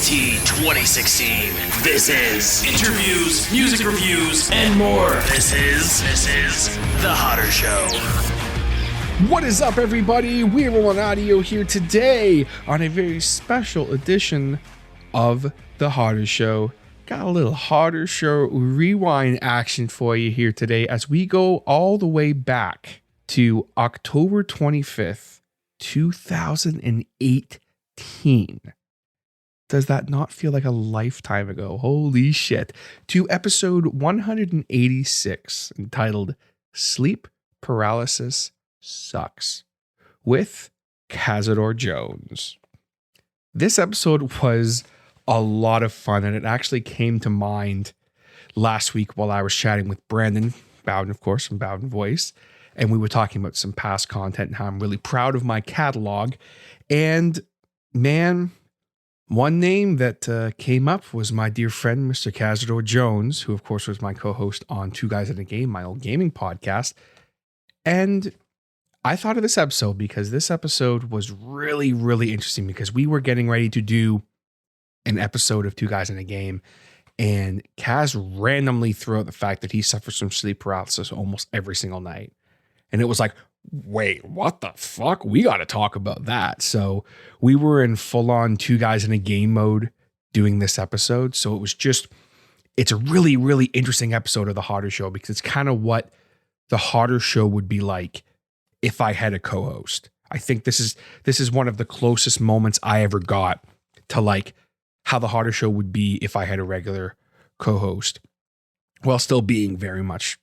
OST 2016. This is interviews, music reviews, and more. This is The Hodder Show. What is up, everybody? We're on audio here today on a very special edition of The Hodder Show. Got a little Hodder Show Rewind action for you here today as we go all the way back to October 25th, 2018. Does that not feel like a lifetime ago? Holy shit. To episode 186, entitled Sleep Paralysis Sucks, with Cazador Jones. This episode was a lot of fun, and it actually came to mind last week while I was chatting with Brandon Bowden, of course, from Bowden Voice, and we were talking about some past content and how I'm really proud of my catalog. And man, one name that came up was my dear friend, Mr. Cazador Jones, who of course was my co-host on Two Guys in a Game, my old gaming podcast. And I thought of this episode because this episode was really, really interesting because we were getting ready to do an episode of Two Guys in a Game, and Kaz randomly threw out the fact that he suffers from sleep paralysis almost every single night. And it was like, wait, what the fuck? We got to talk about that. So we were in full on Two Guys in a Game mode doing this episode. So it's a really, really interesting episode of The Hodder Show because it's kind of what The Hodder Show would be like if I had a co-host. I think this is one of the closest moments I ever got to like how The Hodder Show would be if I had a regular co-host, while still being very much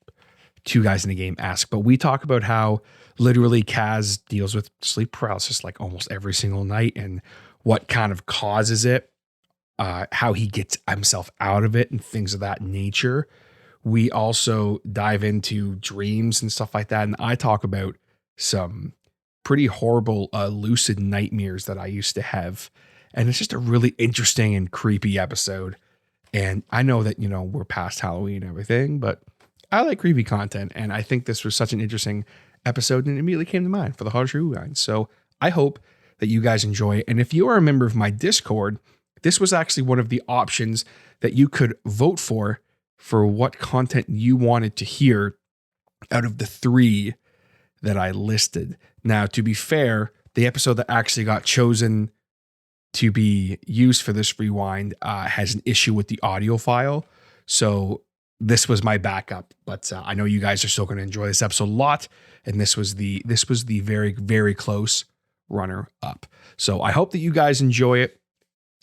Two Guys in a Game-esque. But we talk about how literally Kaz deals with sleep paralysis like almost every single night and what kind of causes it, how he gets himself out of it and things of that nature. We also dive into dreams and stuff like that. And I talk about some pretty horrible lucid nightmares that I used to have. And it's just a really interesting and creepy episode. And I know that, you know, we're past Halloween and everything, but I like creepy content. And I think this was such an interesting episode and it immediately came to mind for the Hodder Show Rewind. So I hope that you guys enjoy it. And if you are a member of my Discord, this was actually one of the options that you could vote for what content you wanted to hear out of the three that I listed. Now, to be fair, the episode that actually got chosen to be used for this rewind has an issue with the audio file. So this was my backup, but I know you guys are still going to enjoy this episode a lot. And this was the very, very close runner up. So I hope that you guys enjoy it.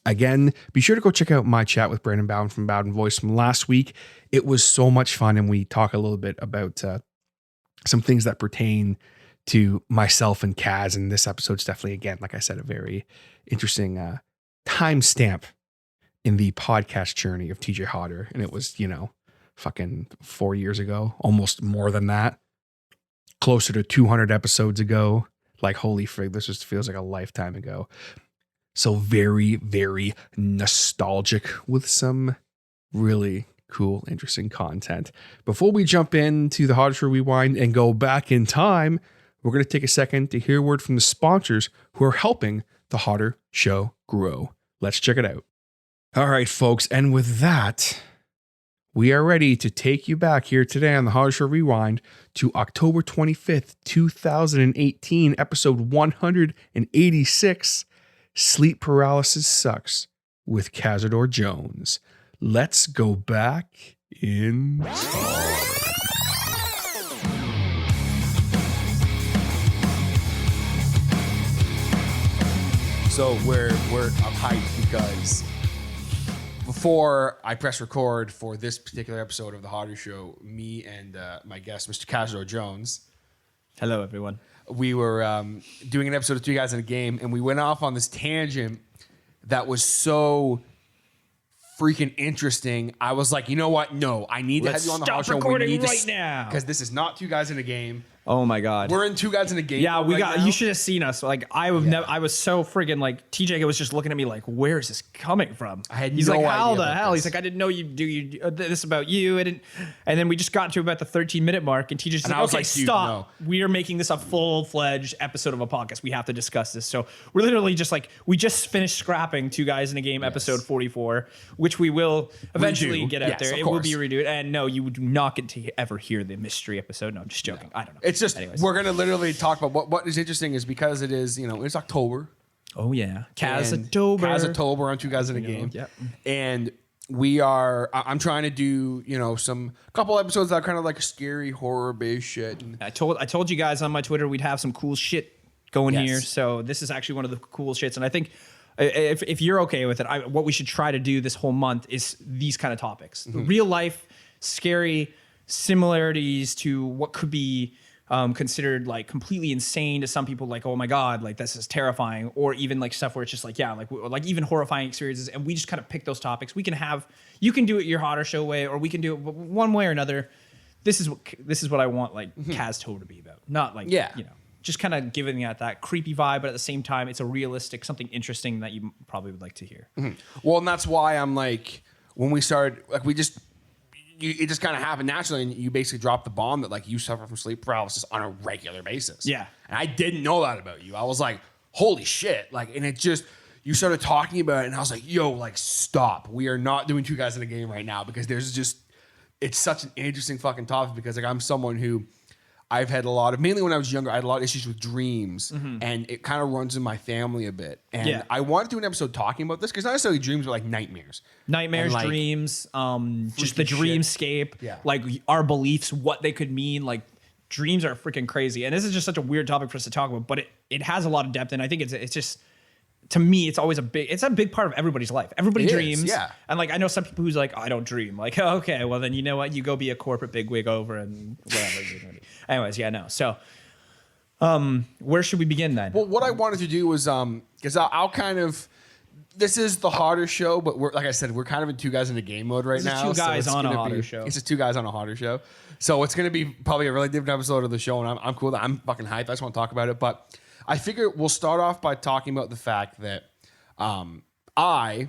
Again, be sure to go check out my chat with Brandon Bowden from Bowden Voice from last week. It was so much fun. And we talk a little bit about some things that pertain to myself and Kaz. And this episode's definitely, again, like I said, a very interesting timestamp in the podcast journey of TJ Hodder. And it was, you know, fucking 4 years ago, almost more than that, closer to 200 episodes ago. Like, holy frig, this just feels like a lifetime ago. So very, very nostalgic with some really cool, interesting content. Before we jump into the Hodder Show Rewind and go back in time, we're going to take a second to hear a word from the sponsors who are helping the Hodder Show grow. Let's check it out. All right, folks. And with that, we are ready to take you back here today on the Hodder Show Rewind to October 25th, 2018, episode 186, Sleep Paralysis Sucks, with Cazador Jones. Let's go back in time. So I'm hyped because before I press record for this particular episode of the Hodder Show, me and my guest, Mr. Cazador Jones. Hello, everyone. We were doing an episode of Two Guys in a Game, and we went off on this tangent that was so freaking interesting. I was like, you know what? No, I need to have you on the Hodder Show. Stop recording right now. Because this is not Two Guys in a Game. Oh my God. We're in Two Guys in a Game. Yeah, right now. you should have seen us. Like I was so friggin' like TJ was just looking at me like, where is this coming from? He's no like, how idea the about hell? this. He's like, I didn't know you this about you. And then we just got to about the 13-minute mark, and TJ's like, I was okay, like, dude, stop. no. We are making this a full-fledged episode of a podcast. We have to discuss this. So we're literally just like, we just finished scrapping Two Guys in a Game episode 44, which we will eventually get out Yes, there. of It will course. be redoed. And no, you do not get to ever hear the mystery episode. No, I'm just joking. I don't know. It's just Anyways. we're gonna literally talk about what is interesting is because it is it's October. Oh yeah, and Cazador on Two Guys in a Game. Yep. And I'm trying to do some couple episodes that are kind of like scary horror based shit. And I told you guys on my Twitter we'd have some cool shit going Yes. here. So this is actually one of the cool shits, and I think if you're okay with it, what we should try to do this whole month is these kind of topics, real life, scary similarities to what could be considered like completely insane to some people, like, oh my God, like this is terrifying, or even like stuff where it's just like, yeah, like even horrifying experiences. And we just kind of pick those topics. You can do it your Hodder Show way, or we can do it one way or another. This is what I want like Cazador to be about. Not like, just kind of giving it that creepy vibe, but at the same time, it's a realistic, something interesting that you probably would like to hear. Well, and that's why I'm like, when we started, like it just kind of happened naturally, and you basically dropped the bomb that like you suffer from sleep paralysis on a regular basis. Yeah. And I didn't know that about you. I was like, holy shit. Like, and it just, you started talking about it, and I was like, yo, like, stop. We are not doing Two Guys in a Game right now, because it's such an interesting fucking topic, because like I'm someone who I've had mainly when I was younger, I had a lot of issues with dreams, and it kind of runs in my family a bit. And I wanted to do an episode talking about this, because not necessarily dreams, but like nightmares. Nightmares, and, like, dreams, just the dreamscape, like our beliefs, what they could mean. Like dreams are freaking crazy. And this is just such a weird topic for us to talk about, but it has a lot of depth. And I think it's just, to me, it's always a big part of everybody's life. Everybody dreams. And like, I know some people who's like, oh, I don't dream. Like, oh, okay, well then, you know what? You go be a corporate bigwig over and whatever you're going to be. Anyways, no. So, where should we begin then? Well, what I wanted to do was, because I'll kind of, this is the Hodder Show, but like I said, we're kind of in Two Guys in a Game mode right now. Two guys on a Hodder Show. It's just Two Guys on a Hodder Show. So it's going to be probably a really different episode of the show, and I'm cool. I'm fucking hyped. I just want to talk about it. But I figure we'll start off by talking about the fact that I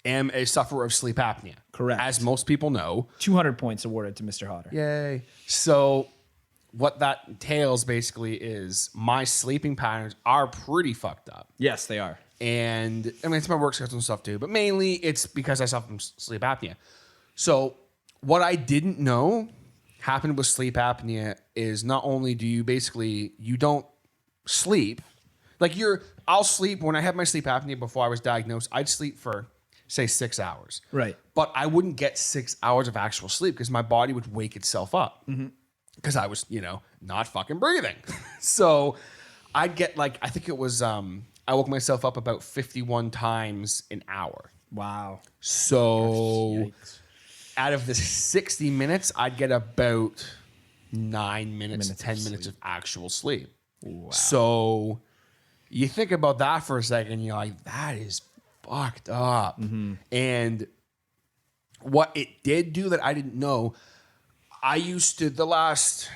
am a sufferer of sleep apnea. Correct. As most people know. 200 points awarded to Mr. Hodder. Yay. So what that entails basically is my sleeping patterns are pretty fucked up. Yes, they are. And I mean, it's my work schedule and stuff too, but mainly it's because I suffer from sleep apnea. So what I didn't know happened with sleep apnea is not only do you don't sleep, like I'll sleep when I had my sleep apnea before I was diagnosed. I'd sleep for say 6 hours. Right. But I wouldn't get 6 hours of actual sleep because my body would wake itself up because I was, not fucking breathing. So I'd get like, I think it was, I woke myself up about 51 times an hour. Wow. So out of the 60 minutes, I'd get about 9 minutes, 10 minutes of actual sleep. Wow. So you think about that for a second, you're like, that is fucked up. And what it did do that I didn't know, I used to, the last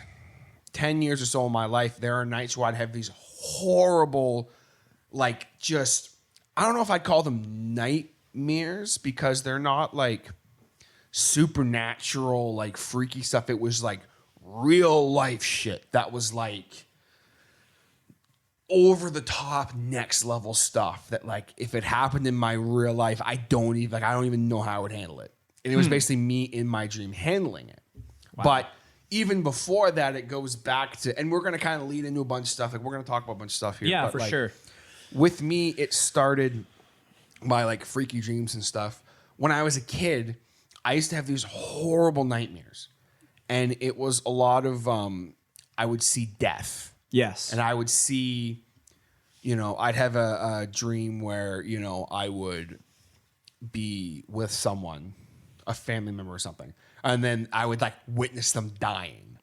10 years or so of my life, there are nights where I'd have these horrible, like just, I don't know if I'd call them nightmares because they're not like supernatural, like freaky stuff. It was like real life shit that was like over the top next level stuff that like if it happened in my real life, I don't even know how I would handle it. And it was basically me in my dream handling it. Wow. But even before that, it goes back to, and we're going to kind of lead into a bunch of stuff. Like we're going to talk about a bunch of stuff here. Yeah, but for like, sure. With me, it started by like freaky dreams and stuff. When I was a kid, I used to have these horrible nightmares. And it was a lot of, I would see death. Yes. And I would see, I'd have a dream where, I would be with someone, a family member or something. And then I would like witness them dying.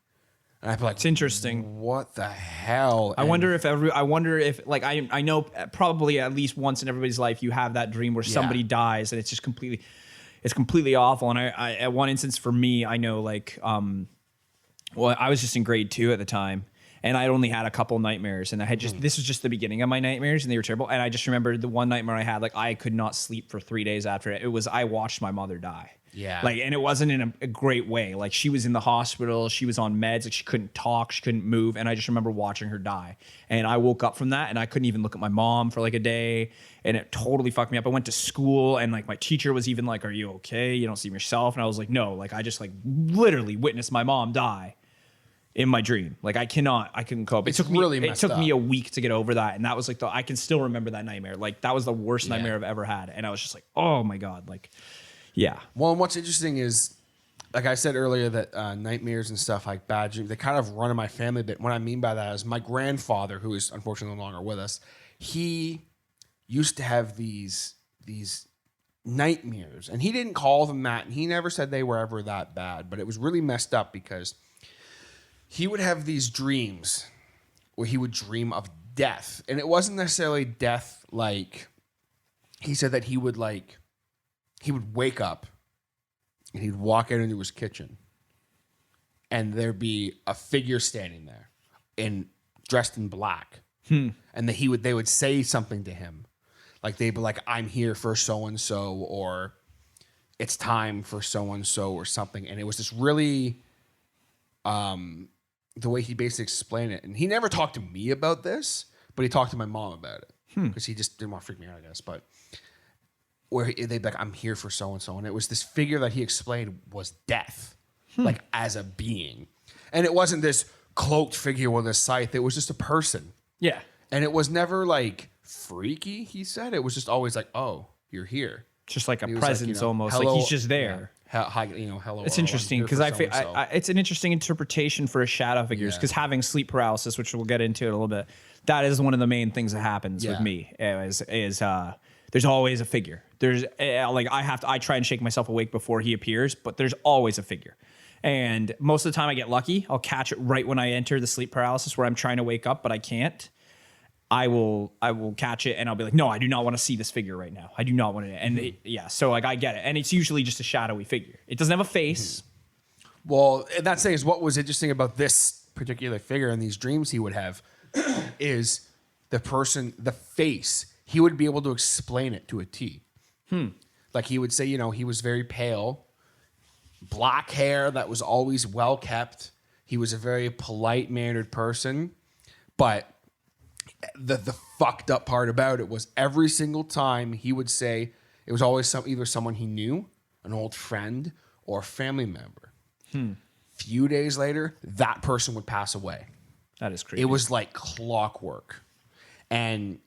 And I'd be like, it's interesting. What the hell? I wonder if like, I know probably at least once in everybody's life, you have that dream where somebody dies and it's just completely awful. And I at one instance for me, I know like, Well, I was just in grade 2 at the time, and I only had a couple nightmares, and I had this was just the beginning of my nightmares, and they were terrible. And I just remember the one nightmare I had, like I could not sleep for 3 days after it. It was I watched my mother die. Yeah. Like, and it wasn't in a great way. Like, she was in the hospital, she was on meds, like she couldn't talk, she couldn't move, and I just remember watching her die. And I woke up from that, and I couldn't even look at my mom for like a day, and it totally fucked me up. I went to school, and like my teacher was even like, "Are you okay? You don't seem yourself." And I was like, "No, like I just like literally witnessed my mom die in my dream. Like I couldn't cope." It took me a week to get over that, and that was like I can still remember that nightmare. Like that was the worst nightmare I've ever had, and I was just like, "Oh my god!" Like, yeah. Well, and what's interesting is, like I said earlier, that nightmares and stuff like bad dreams, they kind of run in my family a bit. What I mean by that is my grandfather, who is unfortunately no longer with us, he used to have these nightmares, and he didn't call them that, and he never said they were ever that bad, but it was really messed up because he would have these dreams where he would dream of death. And it wasn't necessarily death like, he said that he would wake up and he'd walk out into his kitchen and there'd be a figure standing there dressed in black. And that they would say something to him. Like they'd be like, "I'm here for so-and-so," or "It's time for so-and-so," or something. And it was this really, the way he basically explained it. And he never talked to me about this, but he talked to my mom about it. Because he just didn't want to freak me out, I guess. But where they'd be like, "I'm here for so-and-so." And it was this figure that he explained was death, like as a being. And it wasn't this cloaked figure with a scythe. It was just a person. Yeah. And it was never like freaky, he said. It was just always like, "Oh, you're here." Just like a And he was presence almost. "Hello," like he's just there. Yeah. Hi, hello. It's I'm interesting here because for I feel so-and-so. it's an interesting interpretation for a shadow figures because having sleep paralysis, which we'll get into in a little bit, that is one of the main things that happens with me. Is there's always a figure. There's like I try and shake myself awake before he appears, but there's always a figure. And most of the time I get lucky. I'll catch it right when I enter the sleep paralysis where I'm trying to wake up, but I can't. I will catch it and I'll be like, "No, I do not want to see this figure right now. I do not want to." And so like I get it. And it's usually just a shadowy figure. It doesn't have a face. Well, and that's saying is what was interesting about this particular figure and these dreams he would have is the face, he would be able to explain it to a T. Like he would say, he was very pale, black hair that was always well kept. He was a very polite mannered person, but the fucked up part about it was every single time he would say it was always either someone he knew, an old friend, or a family member. Few days later, that person would pass away. That is crazy. It was like clockwork. And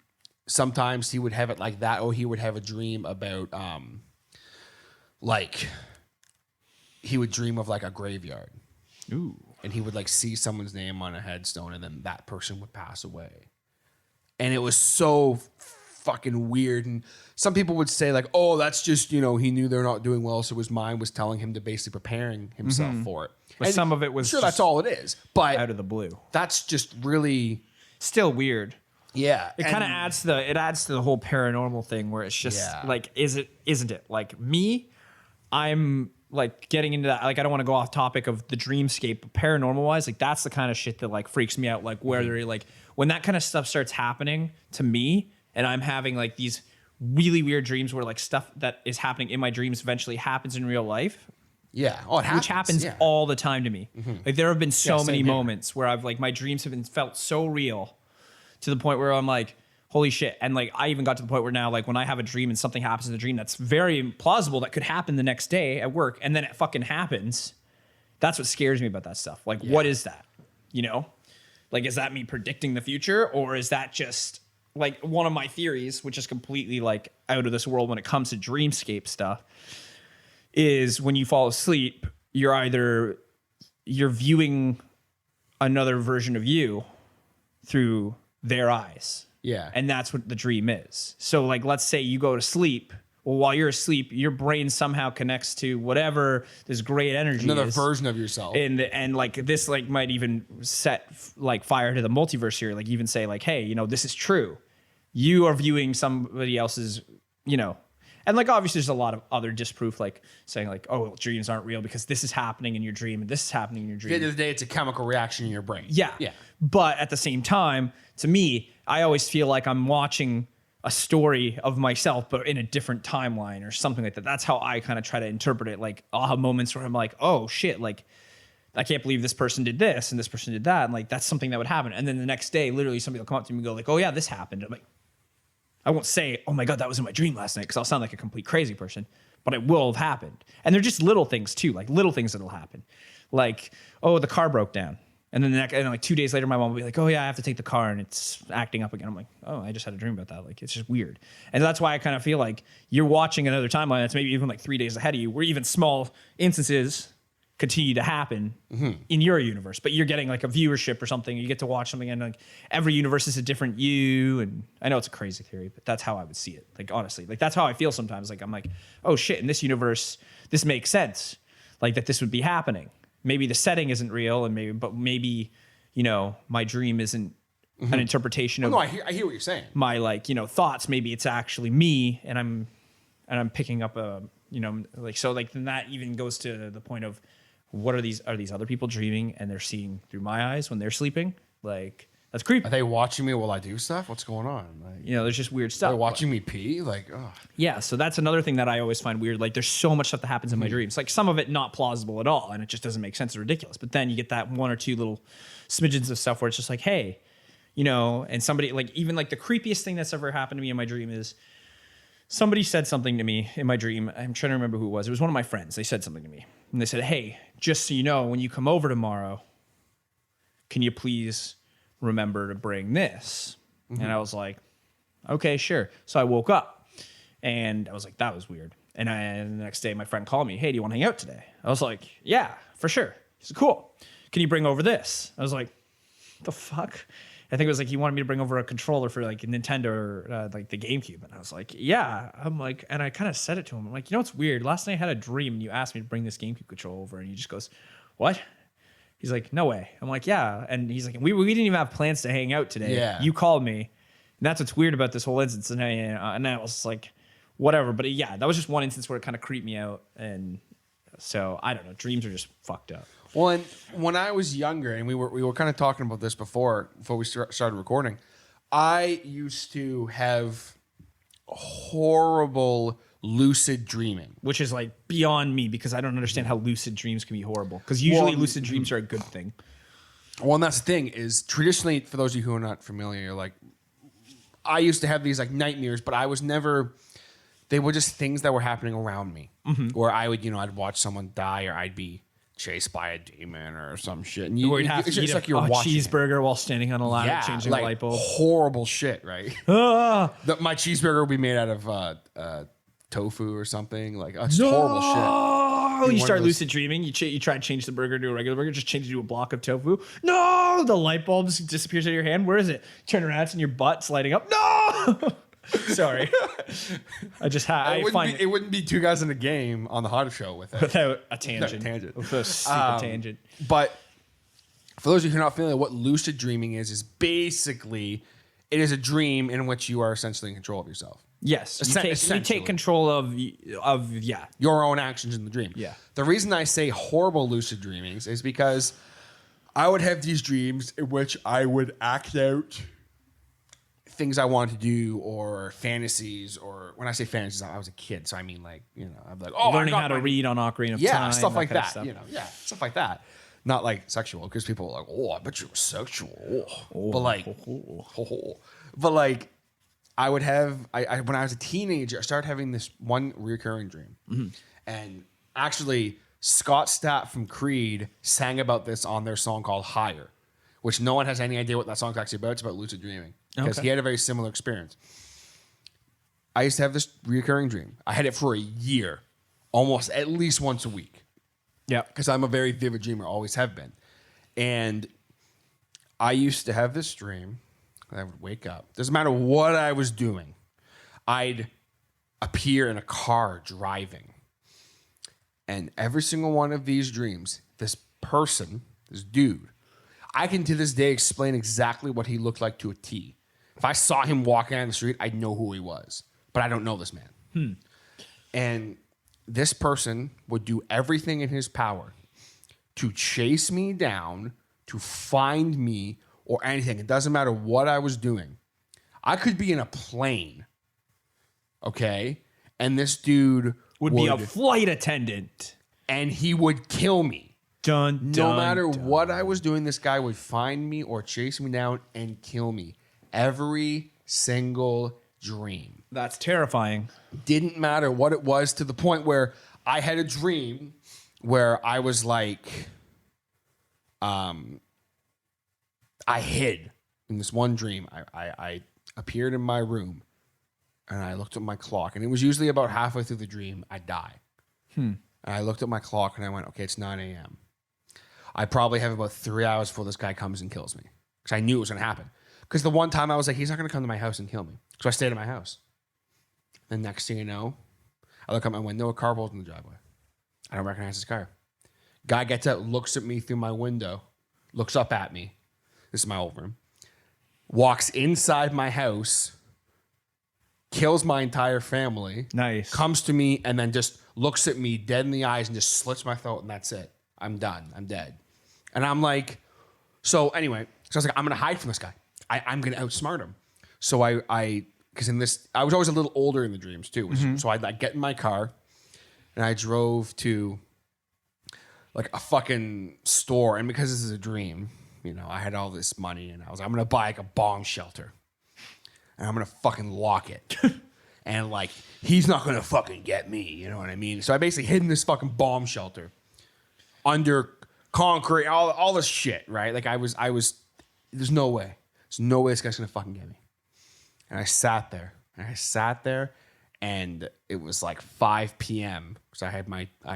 sometimes he would have it like that, or he would have a dream about like he would dream of like a graveyard. Ooh. And he would like see someone's name on a headstone and then that person would pass away. And it was so fucking weird. And some people would say like, "Oh, that's just, he knew they're not doing well, so his mind was telling him to basically preparing himself for it." But some of it was sure, that's all it is. But out of the blue. that's just really Still weird. Yeah. It kind of adds to the whole paranormal thing where it's just like, isn't it? Like me, I'm like getting into that. Like, I don't want to go off topic of the dreamscape, but paranormal wise, like that's the kind of shit that like freaks me out. Like where they're like, when that kind of stuff starts happening to me and I'm having like these really weird dreams where like stuff that is happening in my dreams eventually happens in real life. Yeah. Oh, it happens. Which happens all the time to me. Like there have been so many moments where I've like, my dreams have been felt so real to the point where I'm like, holy shit. And like, I even got to the point where now, like when I have a dream and something happens in the dream that's very plausible that could happen the next day at work, and then it fucking happens. That's what scares me about that stuff. Like, what is that? Like, is that me predicting the future? Or is that just like one of my theories, which is completely like out of this world when it comes to dreamscape stuff, is when you fall asleep, you're viewing another version of you through their eyes. Yeah. And that's what the dream is. So like, let's say you go to sleep. Well, while you're asleep, your brain somehow connects to whatever this great energy another is. version of yourself. And like this like might even set like fire to the multiverse here. Like even say like, hey, this is true. You are viewing somebody else's, And like obviously there's a lot of other disproof, like saying like, oh, well, dreams aren't real because this is happening in your dream and this is happening in your At dream. the end of the day, it's a chemical reaction in your brain. Yeah. Yeah. But at the same time, to me, I always feel like I'm watching a story of myself, but in a different timeline or something like that. That's how I kind of try to interpret it. Like aha moments where I'm like, oh shit, like I can't believe this person did this and this person did that. And like, that's something that would happen. And then the next day, literally somebody will come up to me and go like, oh yeah, this happened. I'm like, I won't say, oh my God, that was in my dream last night, because I'll sound like a complete crazy person, but it will have happened. And they're just little things too, like little things that'll happen. Like, oh, the car broke down. And then like 2 days later, my mom will be like, oh yeah, I have to take the car and it's acting up again. I'm like, oh, I just had a dream about that. Like, it's just weird. And that's why I kind of feel like you're watching another timeline that's maybe even like 3 days ahead of you, where even small instances continue to happen in your universe, but you're getting like a viewership or something. You get to watch something and like every universe is a different you. And I know it's a crazy theory, but that's how I would see it. Like, honestly, like that's how I feel sometimes. Like, I'm like, oh shit, in this universe, this makes sense. Like that this would be happening. Maybe the setting isn't real, and maybe, you know, my dream isn't an interpretation of. No, I hear what you're saying. My like, you know, thoughts. Maybe it's actually me, and I'm picking up a, you know, like so like then that even goes to the point of, what are these other people dreaming and they're seeing through my eyes when they're sleeping? Like that's creepy. Are they watching me while I do stuff? What's going on? Like, You know, there's just weird stuff. they're watching me pee. Like, oh. Yeah, so that's another thing that I always find weird. Like, there's so much stuff that happens in my dreams. Like, some of it not plausible at all, and it just doesn't make sense. It's ridiculous. But then you get that one or two little smidgens of stuff where it's just like, hey, you know, and somebody, like, even like the creepiest thing that's ever happened to me in my dream is somebody said something to me in my dream. I'm trying to remember who it was. It was one of my friends. They said something to me, and they said, hey, just so you know, when you come over tomorrow, can you please remember to bring this? And I was like, okay, sure. So I woke up and I was like, that was weird. And the next day my friend called me, hey, do you want to hang out today? I was like, yeah, for sure. He said, cool. Can you bring over this? I was like, the fuck? I think it was like he wanted me to bring over a controller for like Nintendo or like the GameCube. And I was like, yeah. I'm like, and I kind of said it to him. I'm like, you know what's weird? Last night I had a dream and you asked me to bring this GameCube controller over, and he just goes, what? He's like, no way. I'm like, yeah. And he's like, we didn't even have plans to hang out today. Yeah. You called me. And that's what's weird about this whole instance. And I was like, whatever. But yeah, that was just one instance where it kind of creeped me out. And so I don't know. Dreams are just fucked up. Well, and when I was younger, and we were kind of talking about this before we started recording, I used to have horrible lucid dreaming. Which is like beyond me, because I don't understand how lucid dreams can be horrible. Because usually lucid dreams are a good thing. Well, and that's the thing is traditionally, for those of you who are not familiar, like I used to have these like nightmares, but I was never. They were just things that were happening around me, where I would, I'd watch someone die, or I'd be chased by a demon or some shit. And Or you'd have to eat like you're watching cheeseburger while standing on a ladder changing like a light bulb. horrible shit, right? My cheeseburger would be made out of tofu or something. Like it's horrible shit. Oh, you start lucid dreaming. You try to change the burger to a regular burger. Just change it to a block of tofu. No, the light bulb disappears out of your hand. Where is it? Turn around, it's in your butt. It's lighting up. No. Sorry, I just had. It wouldn't be two guys in a game on the Hodder Show without a tangent. With a stupid tangent. But for those of you who are not familiar, what lucid dreaming is basically it is a dream in which you are essentially in control of yourself. Yes, you take control of your own actions in the dream. Yeah. The reason I say horrible lucid dreamings is because I would have these dreams in which I would act out things I wanted to do, or fantasies, or when I say fantasies, I was a kid, so I mean like, I'm like, learning how to read on Ocarina of Time. Stuff like that. Stuff like that. Not like sexual, because people are like, oh, I bet you were sexual. But like, I would have, when I was a teenager, I started having this one recurring dream. And actually, Scott Stapp from Creed sang about this on their song called Higher, which no one has any idea what that song's actually about. It's about lucid dreaming. Because he had a very similar experience. I used to have this recurring dream. I had it for a year, almost at least once a week. Yeah. Because I'm a very vivid dreamer, always have been. And I used to have this dream. I would wake up. Doesn't matter what I was doing. I'd appear in a car driving. And every single one of these dreams, this person, this dude, I can to this day explain exactly what he looked like to a T. If I saw him walking down the street, I'd know who he was. But I don't know this man. And this person would do everything in his power to chase me down, to find me, or anything. It doesn't matter what I was doing. I could be in a plane, okay? And this dude would be a flight attendant. And he would kill me. Dun, no matter what I was doing, this guy would find me or chase me down and kill me. Every single dream. That's terrifying. Didn't matter what it was, to the point where I had a dream where I was like, I hid in this one dream. I appeared in my room and I looked at my clock, and it was usually about halfway through the dream, I'd die. And I looked at my clock and I went, okay, it's 9 a.m. I probably have about 3 hours before this guy comes and kills me, because I knew it was going to happen. Because the one time I was like, he's not going to come to my house and kill me. So I stayed at my house. The next thing you know, I look out my window, a car pulls in the driveway. I don't recognize this car. Guy gets out, looks at me through my window, looks up at me. This is my old room. Walks inside my house, kills my entire family. Nice. Comes to me and then just looks at me dead in the eyes and just slits my throat, and that's it. I'm done. I'm dead. And I'm like, so anyway, so I was like, I'm going to hide from this guy. I'm going to outsmart him. So because in this, I was always a little older in the dreams too. So I'd like get in my car and I drove to like a fucking store. And because this is a dream, you know, I had all this money and I was like, I'm going to buy like a bomb shelter and I'm going to fucking lock it. And like, he's not going to fucking get me. You know what I mean? So I basically hid in this fucking bomb shelter under concrete, all this shit, right? Like I was, there's no way. There's no way this guy's going to fucking get me. And I sat there and it was like 5 p.m. because I had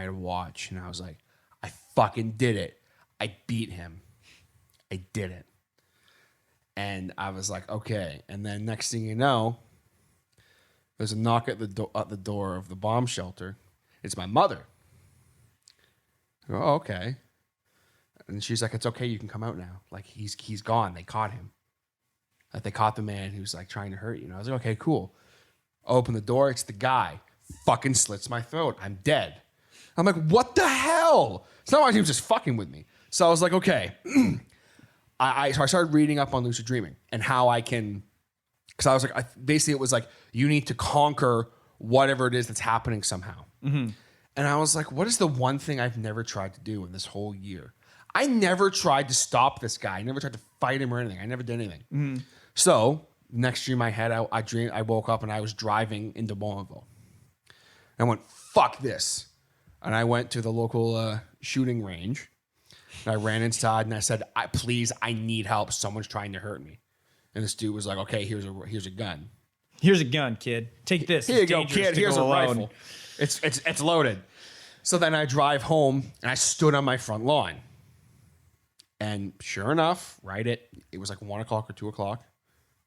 a watch, and I was like, I fucking did it. I beat him. I did it. And I was like, okay. And then next thing you know, there's a knock at the door of the bomb shelter. It's my mother. I go, oh, okay. And she's like, it's okay. You can come out now. Like he's gone. They caught him. Like they caught the man who was like trying to hurt you. And I was like, okay, cool. Open the door. It's the guy. Fucking slits my throat. I'm dead. I'm like, what the hell? It's not like he was just fucking with me. So I was like, okay. So I started reading up on lucid dreaming and how I can, because I was like, basically it was like, you need to conquer whatever it is that's happening somehow. And I was like, what is the one thing I've never tried to do in this whole year? I never tried to stop this guy. I never tried to fight him or anything. I never did anything. So next dream I had, I woke up and I was driving into Bonneville. And I went, fuck this. And I went to the local shooting range. And I ran inside and I said, please, I need help. Someone's trying to hurt me. And this dude was like, okay, here's a gun. Here's a gun, kid. Take this. Here you go, kid. Here's a rifle. It's loaded. So then I drive home and I stood on my front lawn. And sure enough, it was like 1 o'clock or 2 o'clock.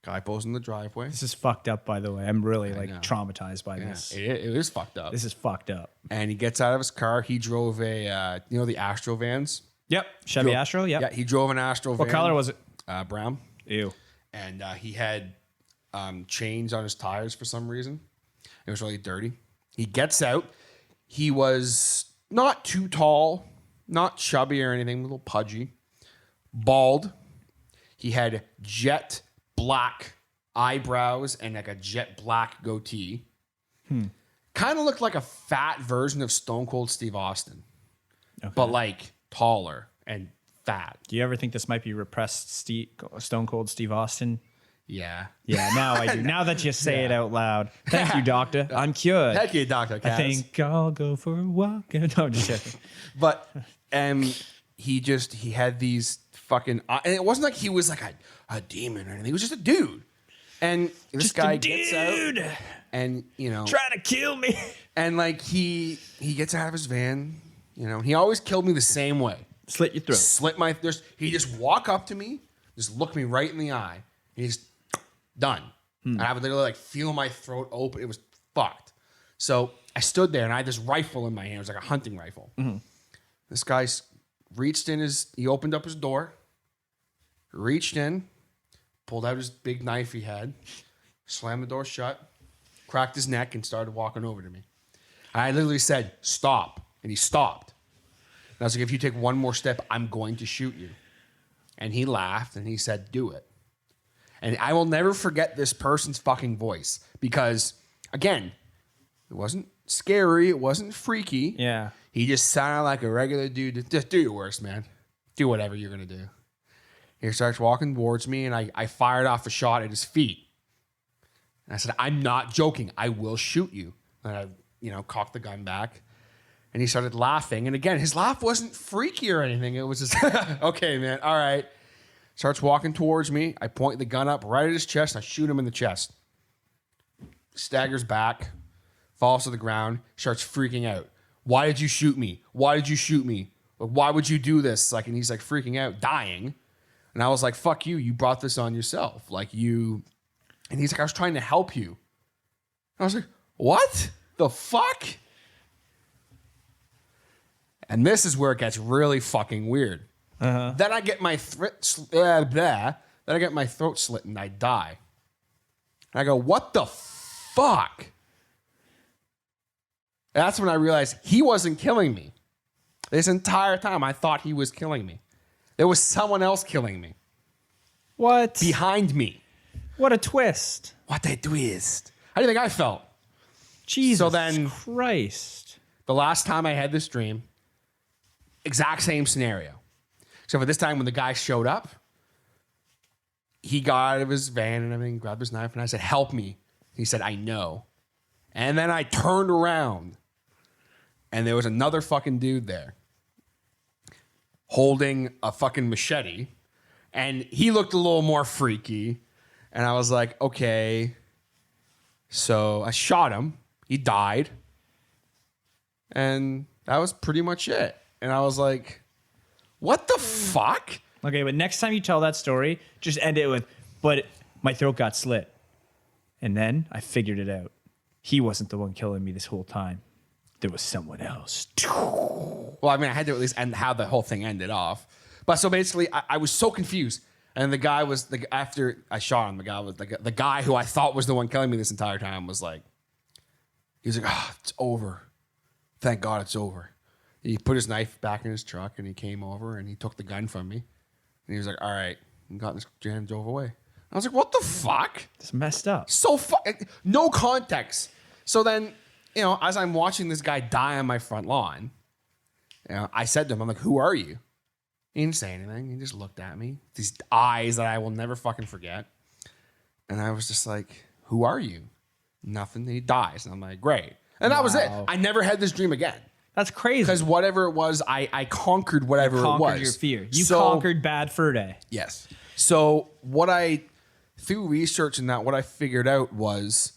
Guy pulls in the driveway. This is fucked up, by the way. I'm really traumatized by this. It is fucked up. This is fucked up. And he gets out of his car. He drove a, the Astro vans? Yep. Chevy Astro, yep. Yeah, he drove an Astro van. What color was it? Brown. Ew. And he had chains on his tires for some reason. It was really dirty. He gets out. He was not too tall, not chubby or anything, a little pudgy. Bald. He had jet black eyebrows and like a jet black goatee. Kind of looked like a fat version of Stone Cold Steve Austin, but like taller and fat. Do you ever think this might be repressed Stone Cold Steve Austin? Yeah. Yeah, now I do. Now that you say it out loud. Thank you, doctor. I'm cured. Thank you, Dr. Kaz. I think I'll go for a walk. No, I'm just kidding. But he had these fucking, and it wasn't like he was like a demon or anything. He was just a dude. And this just guy a gets out and, trying to kill me. And like he gets out of his van, he always killed me the same way. Slit your throat. Slit my, he just walk up to me, just look me right in the eye. He's done. And I would literally like feel my throat open. It was fucked. So I stood there and I had this rifle in my hand. It was like a hunting rifle. This guy reached in he opened up his door, reached in, pulled out his big knife he had, slammed the door shut, cracked his neck, and started walking over to me. I literally said, stop. And he stopped. And I was like, if you take one more step, I'm going to shoot you. And he laughed and he said, do it. And I will never forget this person's fucking voice because, again, it wasn't scary. It wasn't freaky. Yeah. He just sounded like a regular dude. Just do your worst, man. Do whatever you're going to do. He starts walking towards me, and I fired off a shot at his feet. And I said, I'm not joking. I will shoot you. And I, cocked the gun back. And he started laughing. And again, his laugh wasn't freaky or anything. It was just, okay, man, all right. Starts walking towards me. I point the gun up right at his chest. And I shoot him in the chest. Staggers back. Falls to the ground. Starts freaking out. Why did you shoot me? Why did you shoot me? Like, why would you do this? Like, and he's like freaking out, dying. And I was like, fuck you. You brought this on yourself. Like you. And he's like, I was trying to help you. And I was like, what the fuck? And this is where it gets really fucking weird. Uh-huh. Then I get my throat slit and I die. And I go, what the fuck? That's when I realized he wasn't killing me. This entire time I thought he was killing me. There was someone else killing me. What? Behind me. What a twist. What a twist. How do you think I felt? Jesus so then, Christ. The last time I had this dream, exact same scenario. Except for this time when the guy showed up, he got out of his van and everything, grabbed his knife, and I said, help me. He said, I know. And then I turned around, and there was another fucking dude there holding a fucking machete, and he looked a little more freaky. And I was like, okay. So I shot him. He died. And that was pretty much it. And I was like, what the fuck? Okay, but next time you tell that story, just end it with, but my throat got slit. And then I figured it out. He wasn't the one killing me this whole time. There was someone else. Well, I mean, I had to at least end how the whole thing ended off. But so basically, I was so confused. And the guy was, after I shot him, the guy was, the guy who I thought was the one killing me this entire time was like, he was like, it's over. Thank God it's over. He put his knife back in his truck and he came over and he took the gun from me. And he was like, all right. And got in his jam and drove away. I was like, what the fuck? It's messed up. So no context. So then, as I'm watching this guy die on my front lawn, I said to him, I'm like, who are you? He didn't say anything. He just looked at me. These eyes that I will never fucking forget. And I was just like, who are you? Nothing. And he dies. And I'm like, great. And that was it. I never had this dream again. That's crazy. Because whatever it was, I conquered whatever it was. You conquered your fear. You conquered bad fur day. Yes. So through research and that, what I figured out was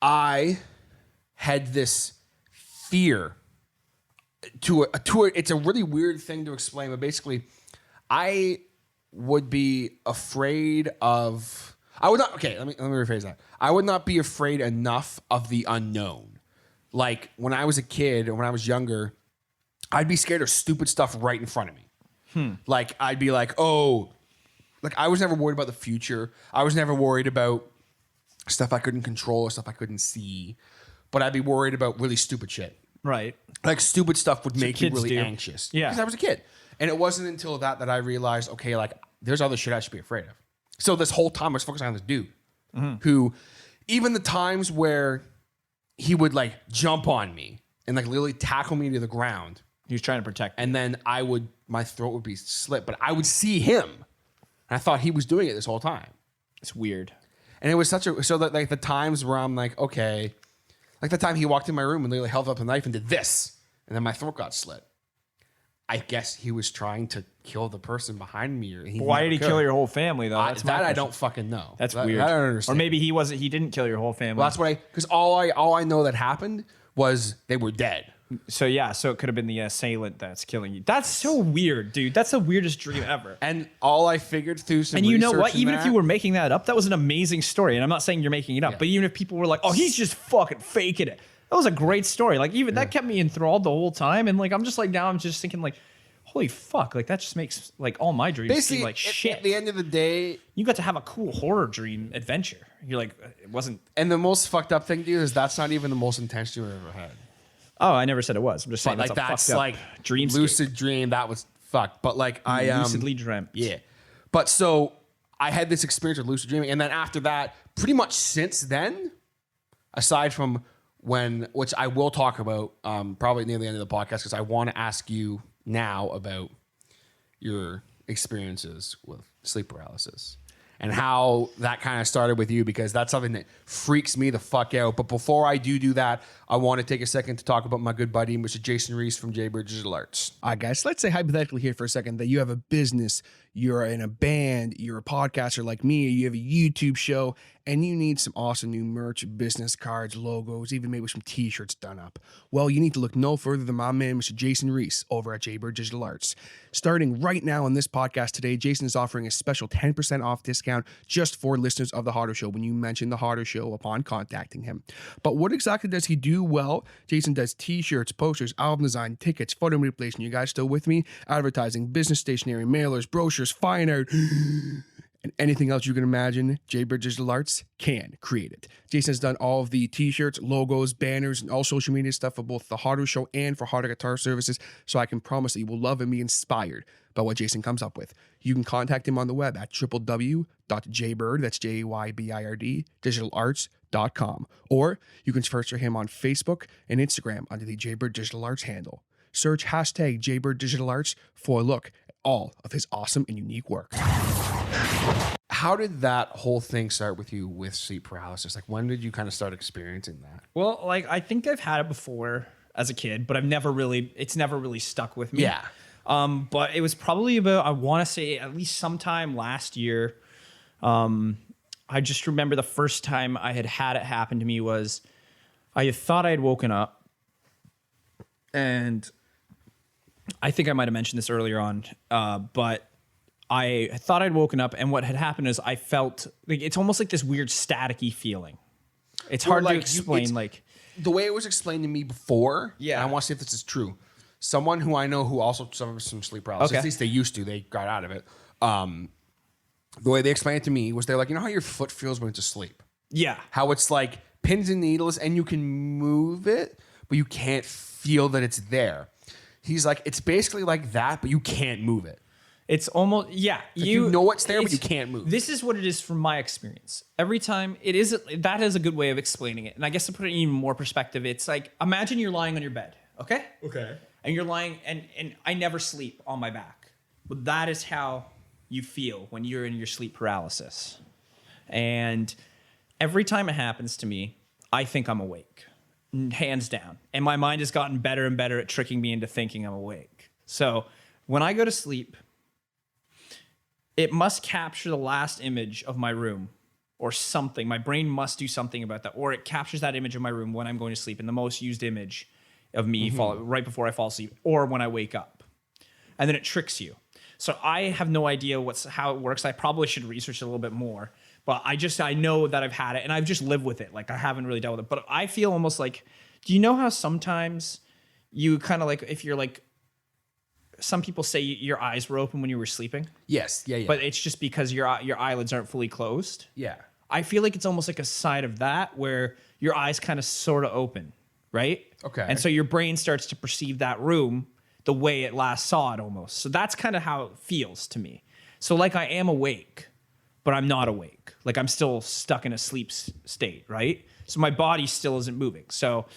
I had this fear it's a really weird thing to explain, but basically I would be afraid of, let me rephrase that. I would not be afraid enough of the unknown. Like when I was a kid or when I was younger, I'd be scared of stupid stuff right in front of me. Like I'd be like, I was never worried about the future. I was never worried about stuff I couldn't control or stuff I couldn't see, but I'd be worried about really stupid shit. Right. Like stupid stuff would make me really anxious. Yeah. Because I was a kid. And it wasn't until that I realized, okay, like there's other shit I should be afraid of. So this whole time I was focusing on this dude who, even the times where he would like jump on me and like literally tackle me to the ground. He was trying to protect me. And then my throat would be slit, but I would see him. And I thought he was doing it this whole time. It's weird. And it was so that like the times where I'm like, okay, like the time he walked in my room and literally held up a knife and did this, and then my throat got slit. I guess he was trying to kill the person behind me. Or why did he kill your whole family though? I don't fucking know. That's weird. I don't understand. Or maybe he didn't kill your whole family. Well, that's what because all I know that happened was they were dead. So it could have been the assailant that's killing you. That's so weird, dude. That's the weirdest dream ever. And all I figured through some and you know research what? Even if you were making that up, that was an amazing story. And I'm not saying you're making it up, but even if people were like, "Oh, he's just fucking faking it," that was a great story. Like even that kept me enthralled the whole time. And like I'm just thinking like, holy fuck, like that just makes like all my dreams Basically, seem like shit. at the end of the day, You got to have a cool horror dream adventure. You're like, it wasn't. and the most fucked up thing, dude, is that's not even the most intense dream I've ever had. Oh, I never said it was. I'm just saying But like that's a that's fucked up like dreamscape. lucid dream. That was fucked. But like I lucidly dreamt. Yeah. But so I had this experience with lucid dreaming, and then after that, pretty much since then, aside from when, which I will talk about probably near the end of the podcast, because I want to ask you now about your experiences with sleep paralysis and how that kind of started with you, because that's something that freaks me the fuck out. But before I do that, I want to take a second to talk about my good buddy, Mr. Jason Reese from Jaybird Digital Arts. All right, guys, let's say hypothetically here for a second that you have a business, you're in a band, you're a podcaster like me, you have a YouTube show, and you need some awesome new merch, business cards, logos, even maybe some t-shirts done up. Well, you need to look no further than my man, Mr. Jason Reese over at Jaybird Digital Arts. Starting right now on this podcast today, Jason is offering a special 10% off discount just for listeners of the Hodder Show when you mention the Hodder Show upon contacting him. But what exactly does he do? Well, Jason does t-shirts, posters, album design, tickets, photo manipulation. You guys still with me? Advertising, business stationery, mailers, brochures, fine art, and anything else you can imagine, Jaybird Digital Arts can create it. Jason has done all of the t-shirts, logos, banners, and all social media stuff for both the Hodder Show and for Hodder Guitar Services, so I can promise that you will love and be inspired by what Jason comes up with. You can contact him on the web at www.jaybird, that's Jaybird, digitalarts.com, or you can search for him on Facebook and Instagram under the Jaybird Digital Arts handle. Search hashtag Jaybird Digital Arts for a look at all of his awesome and unique work. How did that whole thing start with you with sleep paralysis? Like, when did you kind of start experiencing that? Well, like I think I've had it before as a kid, but it's never really stuck with me. Yeah. But it was probably about, I want to say at least sometime last year. I just remember the first time I had it happen to me was I thought I had woken up, and I think I might have mentioned this earlier on, but I thought I'd woken up, and what had happened is I felt like it's almost like this weird staticky feeling. It's hard to explain. The way it was explained to me before, Yeah. and I want to see if this is true. Someone who I know who also suffers from sleep paralysis, Okay. at least they used to, they got out of it. The way they explained it to me was they're like, you know how your foot feels when it's asleep? Yeah. How it's like pins and needles and you can move it, but you can't feel that it's there. He's like, it's basically like that, but you can't move it. It's almost, yeah. Like you know it's there, but you can't move. This is what it is from my experience. Every time that is a good way of explaining it. And I guess to put it in even more perspective, it's like, imagine you're lying on your bed, okay? Okay. And you're lying, and I never sleep on my back. But that is how you feel when you're in your sleep paralysis. And every time it happens to me, I think I'm awake, hands down. And my mind has gotten better and better at tricking me into thinking I'm awake. So when I go to sleep, it must capture the last image of my room or something. My brain must do something about that. Or it captures that image of my room when I'm going to sleep, and the most used image of me right before I fall asleep or when I wake up. And then it tricks you. So I have no idea how it works. I probably should research it a little bit more. But I know that I've had it, and I've just lived with it. Like, I haven't really dealt with it. But I feel almost like, do you know how sometimes you kind of like, if you're like, some people say your eyes were open when you were sleeping? Yes. Yeah. But it's just because your eyelids aren't fully closed. Yeah. I feel like it's almost like a side of that where your eyes kind of sort of open, right? Okay. And so your brain starts to perceive that room the way it last saw it almost. So that's kind of how it feels to me. So like I am awake, but I'm not awake. Like I'm still stuck in a sleep state, right? So my body still isn't moving. So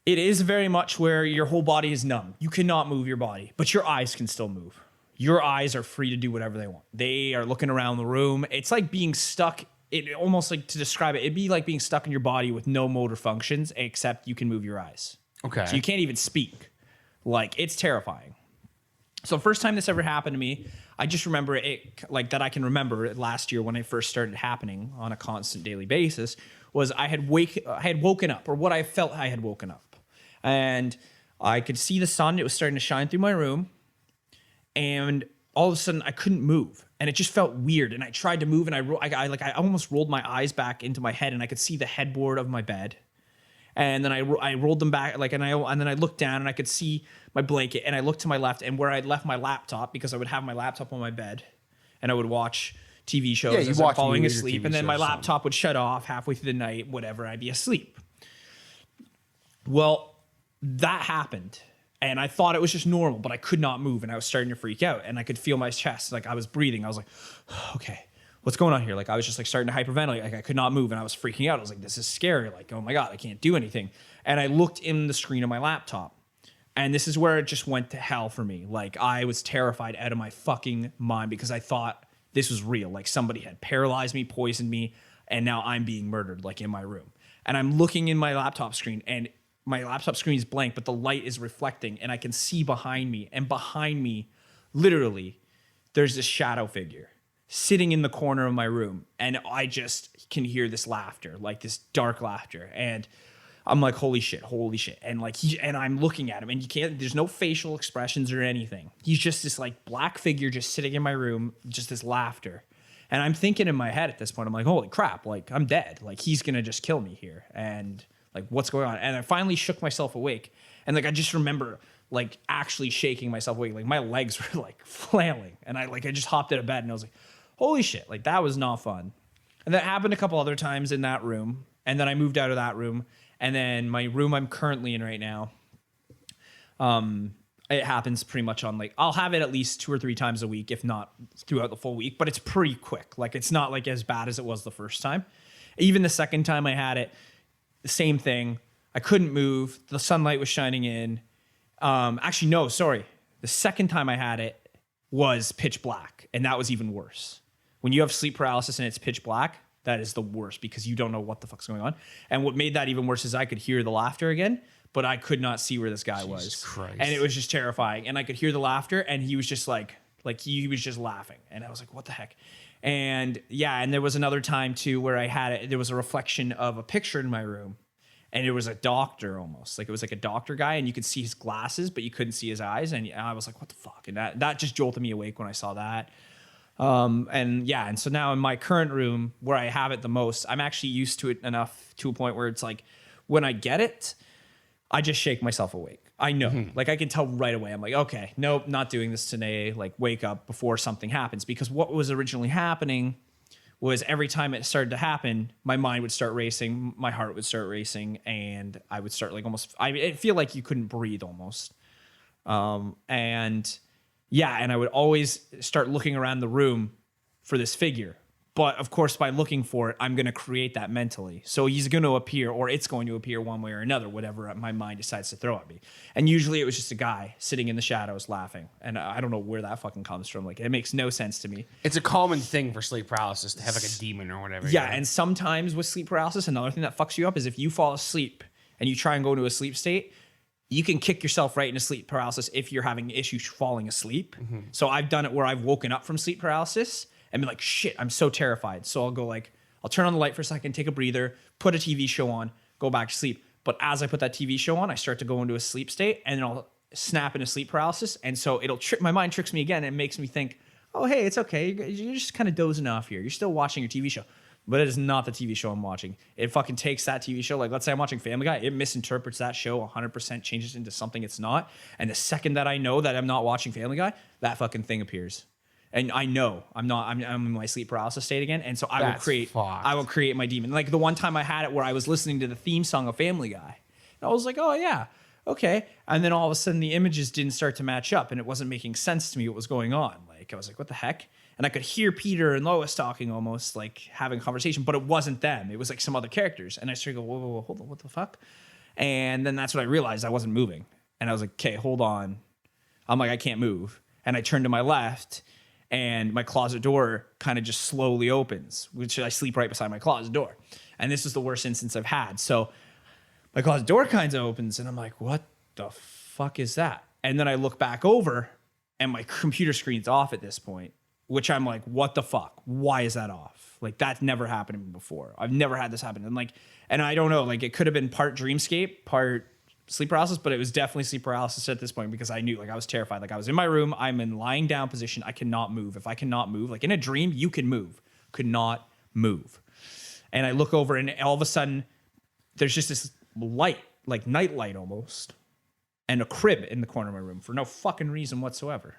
it is very much where your whole body is numb. You cannot move your body, but your eyes can still move. Your eyes are free to do whatever they want. They are looking around the room. It's like being stuck. It almost, like, to describe it, it'd be like being stuck in your body with no motor functions, except you can move your eyes. Okay. So you can't even speak. Like, it's terrifying. So the first time this ever happened to me, I just remember it, like, that I can remember it last year when it first started happening on a constant daily basis, was I had woken up, or what I felt I had woken up. And I could see the sun. It was starting to shine through my room. And all of a sudden, I couldn't move. And it just felt weird. And I tried to move, and I almost rolled my eyes back into my head, and I could see the headboard of my bed. And then I rolled them back, like, and then I looked down and I could see my blanket, and I looked to my left and where I'd left my laptop, because I would have my laptop on my bed and I would watch TV shows as I'm falling asleep, and then my laptop would shut off halfway through the night, whatever, I'd be asleep. Well, that happened, and I thought it was just normal, but I could not move, and I was starting to freak out, and I could feel my chest, like I was breathing. I was like, okay, what's going on here? Like I was just like starting to hyperventilate, like I could not move, and I was freaking out. I was like, this is scary. Like, oh my God, I can't do anything. And I looked in the screen of my laptop, and this is where it just went to hell for me. Like I was terrified out of my fucking mind, because I thought this was real. Like somebody had paralyzed me, poisoned me, and now I'm being murdered, like in my room. And I'm looking in my laptop screen, and my laptop screen is blank, but the light is reflecting, and I can see behind me. And behind me, literally, there's this shadow figure sitting in the corner of my room, and I just can hear this laughter, like this dark laughter. And I'm like, holy shit. And like and I'm looking at him, and there's no facial expressions or anything. He's just this like black figure just sitting in my room, just this laughter. And I'm thinking in my head at this point, I'm like, holy crap, like I'm dead. Like he's gonna just kill me here. And like, what's going on? And I finally shook myself awake. And like, I just remember like actually shaking myself awake. Like my legs were like flailing. And I just hopped out of bed, and I was like, holy shit, like that was not fun. And that happened a couple other times in that room. And then I moved out of that room. And then my room I'm currently in right now, it happens pretty much on like, I'll have it at least 2 or 3 times a week, if not throughout the full week, but it's pretty quick. Like it's not like as bad as it was the first time. Even the second time I had it, the same thing. I couldn't move. The sunlight was shining in. Actually, no, sorry. The second time I had it was pitch black, and that was even worse. When you have sleep paralysis and it's pitch black, that is the worst, because you don't know what the fuck's going on. And what made that even worse is I could hear the laughter again, but I could not see where this guy was. Jesus Christ. And it was just terrifying. And I could hear the laughter, and he was just like he was just laughing. And I was like, what the heck? And yeah, and there was another time too where I had it. There was a reflection of a picture in my room, and it was a doctor almost. Like it was like a doctor guy, and you could see his glasses, but you couldn't see his eyes. And I was like, what the fuck? And that just jolted me awake when I saw that. And so now in my current room where I have it the most, I'm actually used to it enough to a point where it's like, when I get it, I just shake myself awake. I know, like I can tell right away. I'm like, okay, nope, not doing this today. Like wake up before something happens, because what was originally happening was every time it started to happen, my mind would start racing, my heart would start racing, and I would start like it'd feel like you couldn't breathe almost. And I would always start looking around the room for this figure. But of course, by looking for it, I'm going to create that mentally. So he's going to appear, or it's going to appear one way or another, whatever my mind decides to throw at me. And usually it was just a guy sitting in the shadows laughing. And I don't know where that fucking comes from. Like, it makes no sense to me. It's a common thing for sleep paralysis to have like a demon or whatever. Yeah, and sometimes with sleep paralysis, another thing that fucks you up is if you fall asleep and you try and go into a sleep state, you can kick yourself right into sleep paralysis if you're having issues falling asleep. Mm-hmm. So I've done it where I've woken up from sleep paralysis and be like, shit, I'm so terrified. So I'll go like, I'll turn on the light for a second, take a breather, put a TV show on, go back to sleep. But as I put that TV show on, I start to go into a sleep state, and then I'll snap into sleep paralysis. And so my mind tricks me again, and it makes me think, oh, hey, it's okay. You're just kind of dozing off here. You're still watching your TV show. But it is not the TV show I'm watching. It fucking takes that TV show. Like, let's say I'm watching Family Guy. It misinterprets that show 100%, changes it into something it's not. And the second that I know that I'm not watching Family Guy, that fucking thing appears. And I know I'm in my sleep paralysis state again. And so I will create my demon. Like the one time I had it where I was listening to the theme song of Family Guy. And I was like, oh yeah, okay. And then all of a sudden the images didn't start to match up, and it wasn't making sense to me what was going on. Like, I was like, what the heck? And I could hear Peter and Lois talking, almost like having a conversation, but it wasn't them. It was like some other characters. And I started to go, whoa, hold on, what the fuck? And then that's when I realized I wasn't moving. And I was like, okay, hold on. I'm like, I can't move. And I turned to my left, and my closet door kind of just slowly opens, which I sleep right beside my closet door. And this is the worst instance I've had. So my closet door kind of opens, and I'm like, what the fuck is that? And then I look back over, and my computer screen's off at this point, which I'm like, what the fuck? Why is that off? Like, that's never happened to me before. I've never had this happen. And I don't know, like, it could have been part dreamscape, part sleep paralysis, but it was definitely sleep paralysis at this point, because I knew, like, I was terrified. Like, I was in my room, I'm in lying down position, I cannot move. If I cannot move, like in a dream, you can move. Could not move. And I look over, and all of a sudden, there's just this light, like night light almost, and a crib in the corner of my room for no fucking reason whatsoever.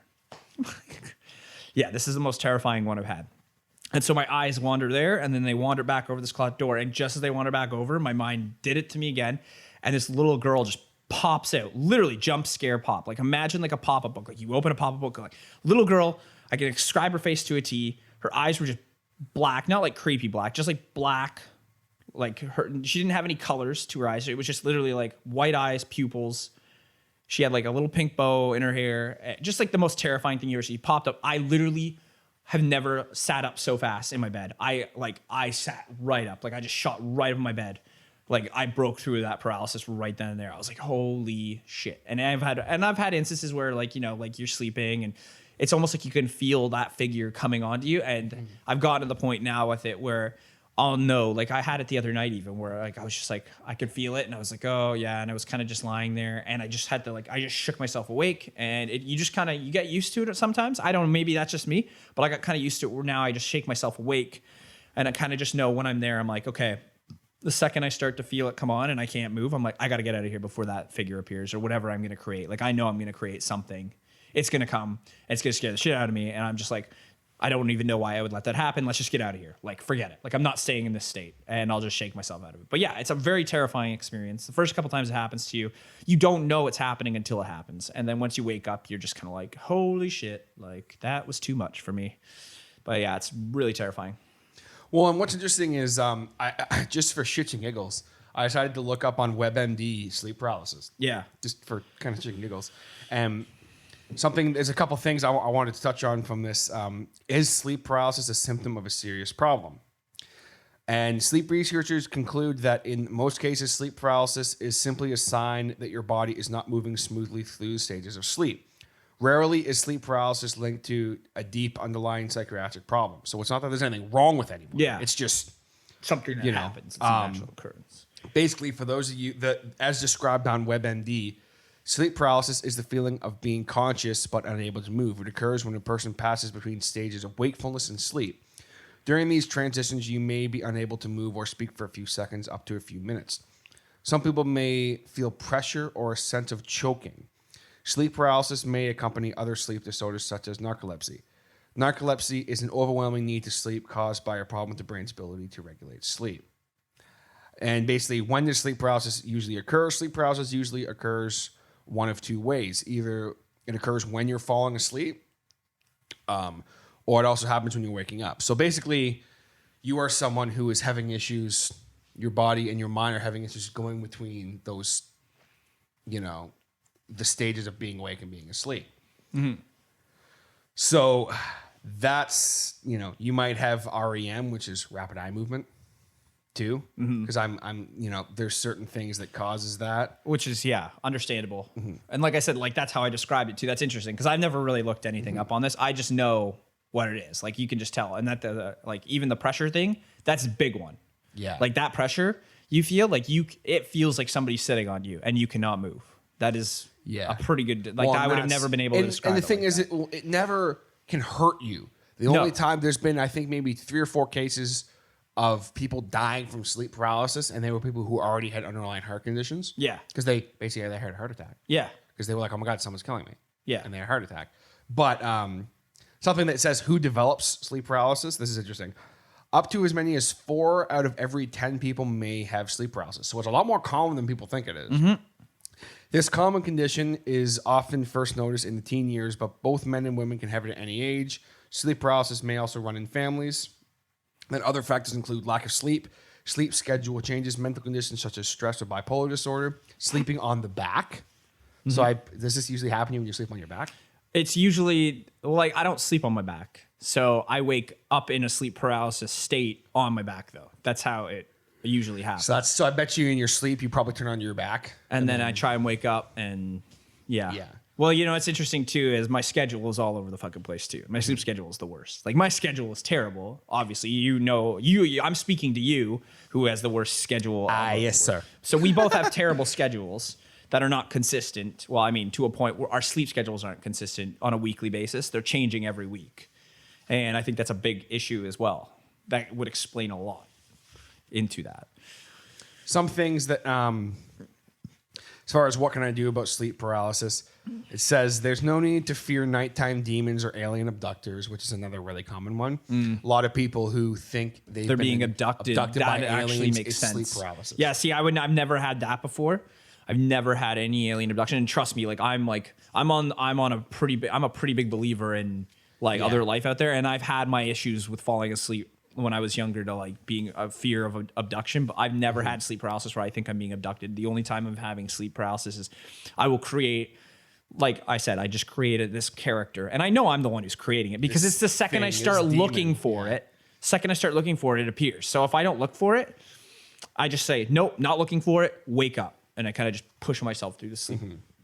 Yeah, this is the most terrifying one I've had. And so my eyes wander there, and then they wander back over this closet door. And just as they wander back over, my mind did it to me again. And this little girl just pops out, literally jump scare pop. Like imagine like a pop-up book. Like you open a pop-up book, like little girl, I can describe her face to a T. Her eyes were just black, not like creepy black, just like black. Like she didn't have any colors to her eyes. So it was just literally like white eyes, pupils. She had like a little pink bow in her hair. Just like the most terrifying thing you ever see. Popped up. I literally have never sat up so fast in my bed. I sat right up. Like I just shot right up in my bed. Like I broke through that paralysis right then and there. I was like, holy shit. And I've had instances where like, you know, like you're sleeping and it's almost like you can feel that figure coming onto you. And I've gotten to the point now with it where I'll know, like I had it the other night even where like I was just like, I could feel it and I was like, oh yeah. And I was kind of just lying there and I just had to like, I just shook myself awake and you just kind of, you get used to it sometimes. I don't know, maybe that's just me, but I got kind of used to it where now I just shake myself awake and I kind of just know when I'm there, I'm like, okay, the second I start to feel it come on and I can't move, I'm like, I got to get out of here before that figure appears or whatever I'm going to create. Like I know I'm going to create something. It's going to come. It's going to scare the shit out of me. And I'm just like, I don't even know why I would let that happen. Let's just get out of here. Like, forget it. Like, I'm not staying in this state and I'll just shake myself out of it. But yeah, it's a very terrifying experience. The first couple times it happens to you, you don't know it's happening until it happens. And then once you wake up, you're just kind of like, holy shit. Like, that was too much for me. But yeah, it's really terrifying. Well, and what's interesting is I just for shits and giggles, I decided to look up on WebMD sleep paralysis. Yeah. Just for kind of shits and giggles. And there's a couple things I wanted to touch on from this. Is sleep paralysis a symptom of a serious problem? And sleep researchers conclude that in most cases, sleep paralysis is simply a sign that your body is not moving smoothly through the stages of sleep. Rarely is sleep paralysis linked to a deep underlying psychiatric problem. So it's not that there's anything wrong with anyone. Yeah. It's just something that happens. It's a natural occurrence. Basically, for those of you that, as described on WebMD, sleep paralysis is the feeling of being conscious but unable to move. It occurs when a person passes between stages of wakefulness and sleep. During these transitions, you may be unable to move or speak for a few seconds up to a few minutes. Some people may feel pressure or a sense of choking. Sleep paralysis may accompany other sleep disorders such as narcolepsy. Narcolepsy is an overwhelming need to sleep caused by a problem with the brain's ability to regulate sleep. And basically, when does sleep paralysis usually occur? Sleep paralysis usually occurs one of two ways. Either it occurs when you're falling asleep, or it also happens when you're waking up. So basically, you are someone who is having issues, your body and your mind are having issues going between those, the stages of being awake and being asleep. Mm-hmm. So that's, you might have REM, which is rapid eye movement too. Because I'm there's certain things that causes that. Which is, understandable. Mm-hmm. And like I said, like that's how I described it too. That's interesting because I've never really looked anything up on this. I just know what it is. Like you can just tell. And that like even the pressure thing, that's a big one. Yeah. Like that pressure, you feel like it feels like somebody's sitting on you and you cannot move. That is a pretty good, like I would have never been able to describe it. And the thing is, it never can hurt you. The only time there's been, I think maybe 3 or 4 cases of people dying from sleep paralysis, and they were people who already had underlying heart conditions. Yeah. Because they basically had a heart attack. Yeah. Because they were like, oh my God, someone's killing me. Yeah. And they had a heart attack. But something that says who develops sleep paralysis, this is interesting. Up to as many as 4 out of every 10 people may have sleep paralysis. So it's a lot more common than people think it is. Mm-hmm. This common condition is often first noticed in the teen years, but both men and women can have it at any age. Sleep paralysis may also run in families. Then other factors include lack of sleep, sleep schedule changes, mental conditions such as stress or bipolar disorder, sleeping on the back. Mm-hmm. So does this usually happen to you when you sleep on your back? It's usually, like, I don't sleep on my back. So I wake up in a sleep paralysis state on my back, though. That's how it usually happens. So I bet you in your sleep, you probably turn on your back. And then I try and wake up and yeah. Well, it's interesting too, is my schedule is all over the fucking place too. My sleep schedule is the worst. Like my schedule is terrible. Obviously, I'm speaking to you who has the worst schedule. Yes, sir. So we both have terrible schedules that are not consistent. Well, I mean, to a point where our sleep schedules aren't consistent on a weekly basis. They're changing every week. And I think that's a big issue as well. That would explain a lot into that. Some things that as far as what can I do about sleep paralysis, it says there's no need to fear nighttime demons or alien abductors, which is another really common one. A lot of people who think They're being abducted by that actually aliens makes is sense. sleep paralysis. Yeah, see, I've never had that before. I've never had any alien abduction, and trust me, I'm a pretty big believer in other life out there, and I've had my issues with falling asleep when I was younger to being a fear of abduction, but I've never had sleep paralysis where I think I'm being abducted. The only time I'm having sleep paralysis is I will create, like I said, I just created this character, and I know I'm the one who's creating it because it's the second I start looking for it. Second I start looking for it, it appears. So if I don't look for it, I just say, nope, not looking for it, wake up. And I kind of just push myself through the sleep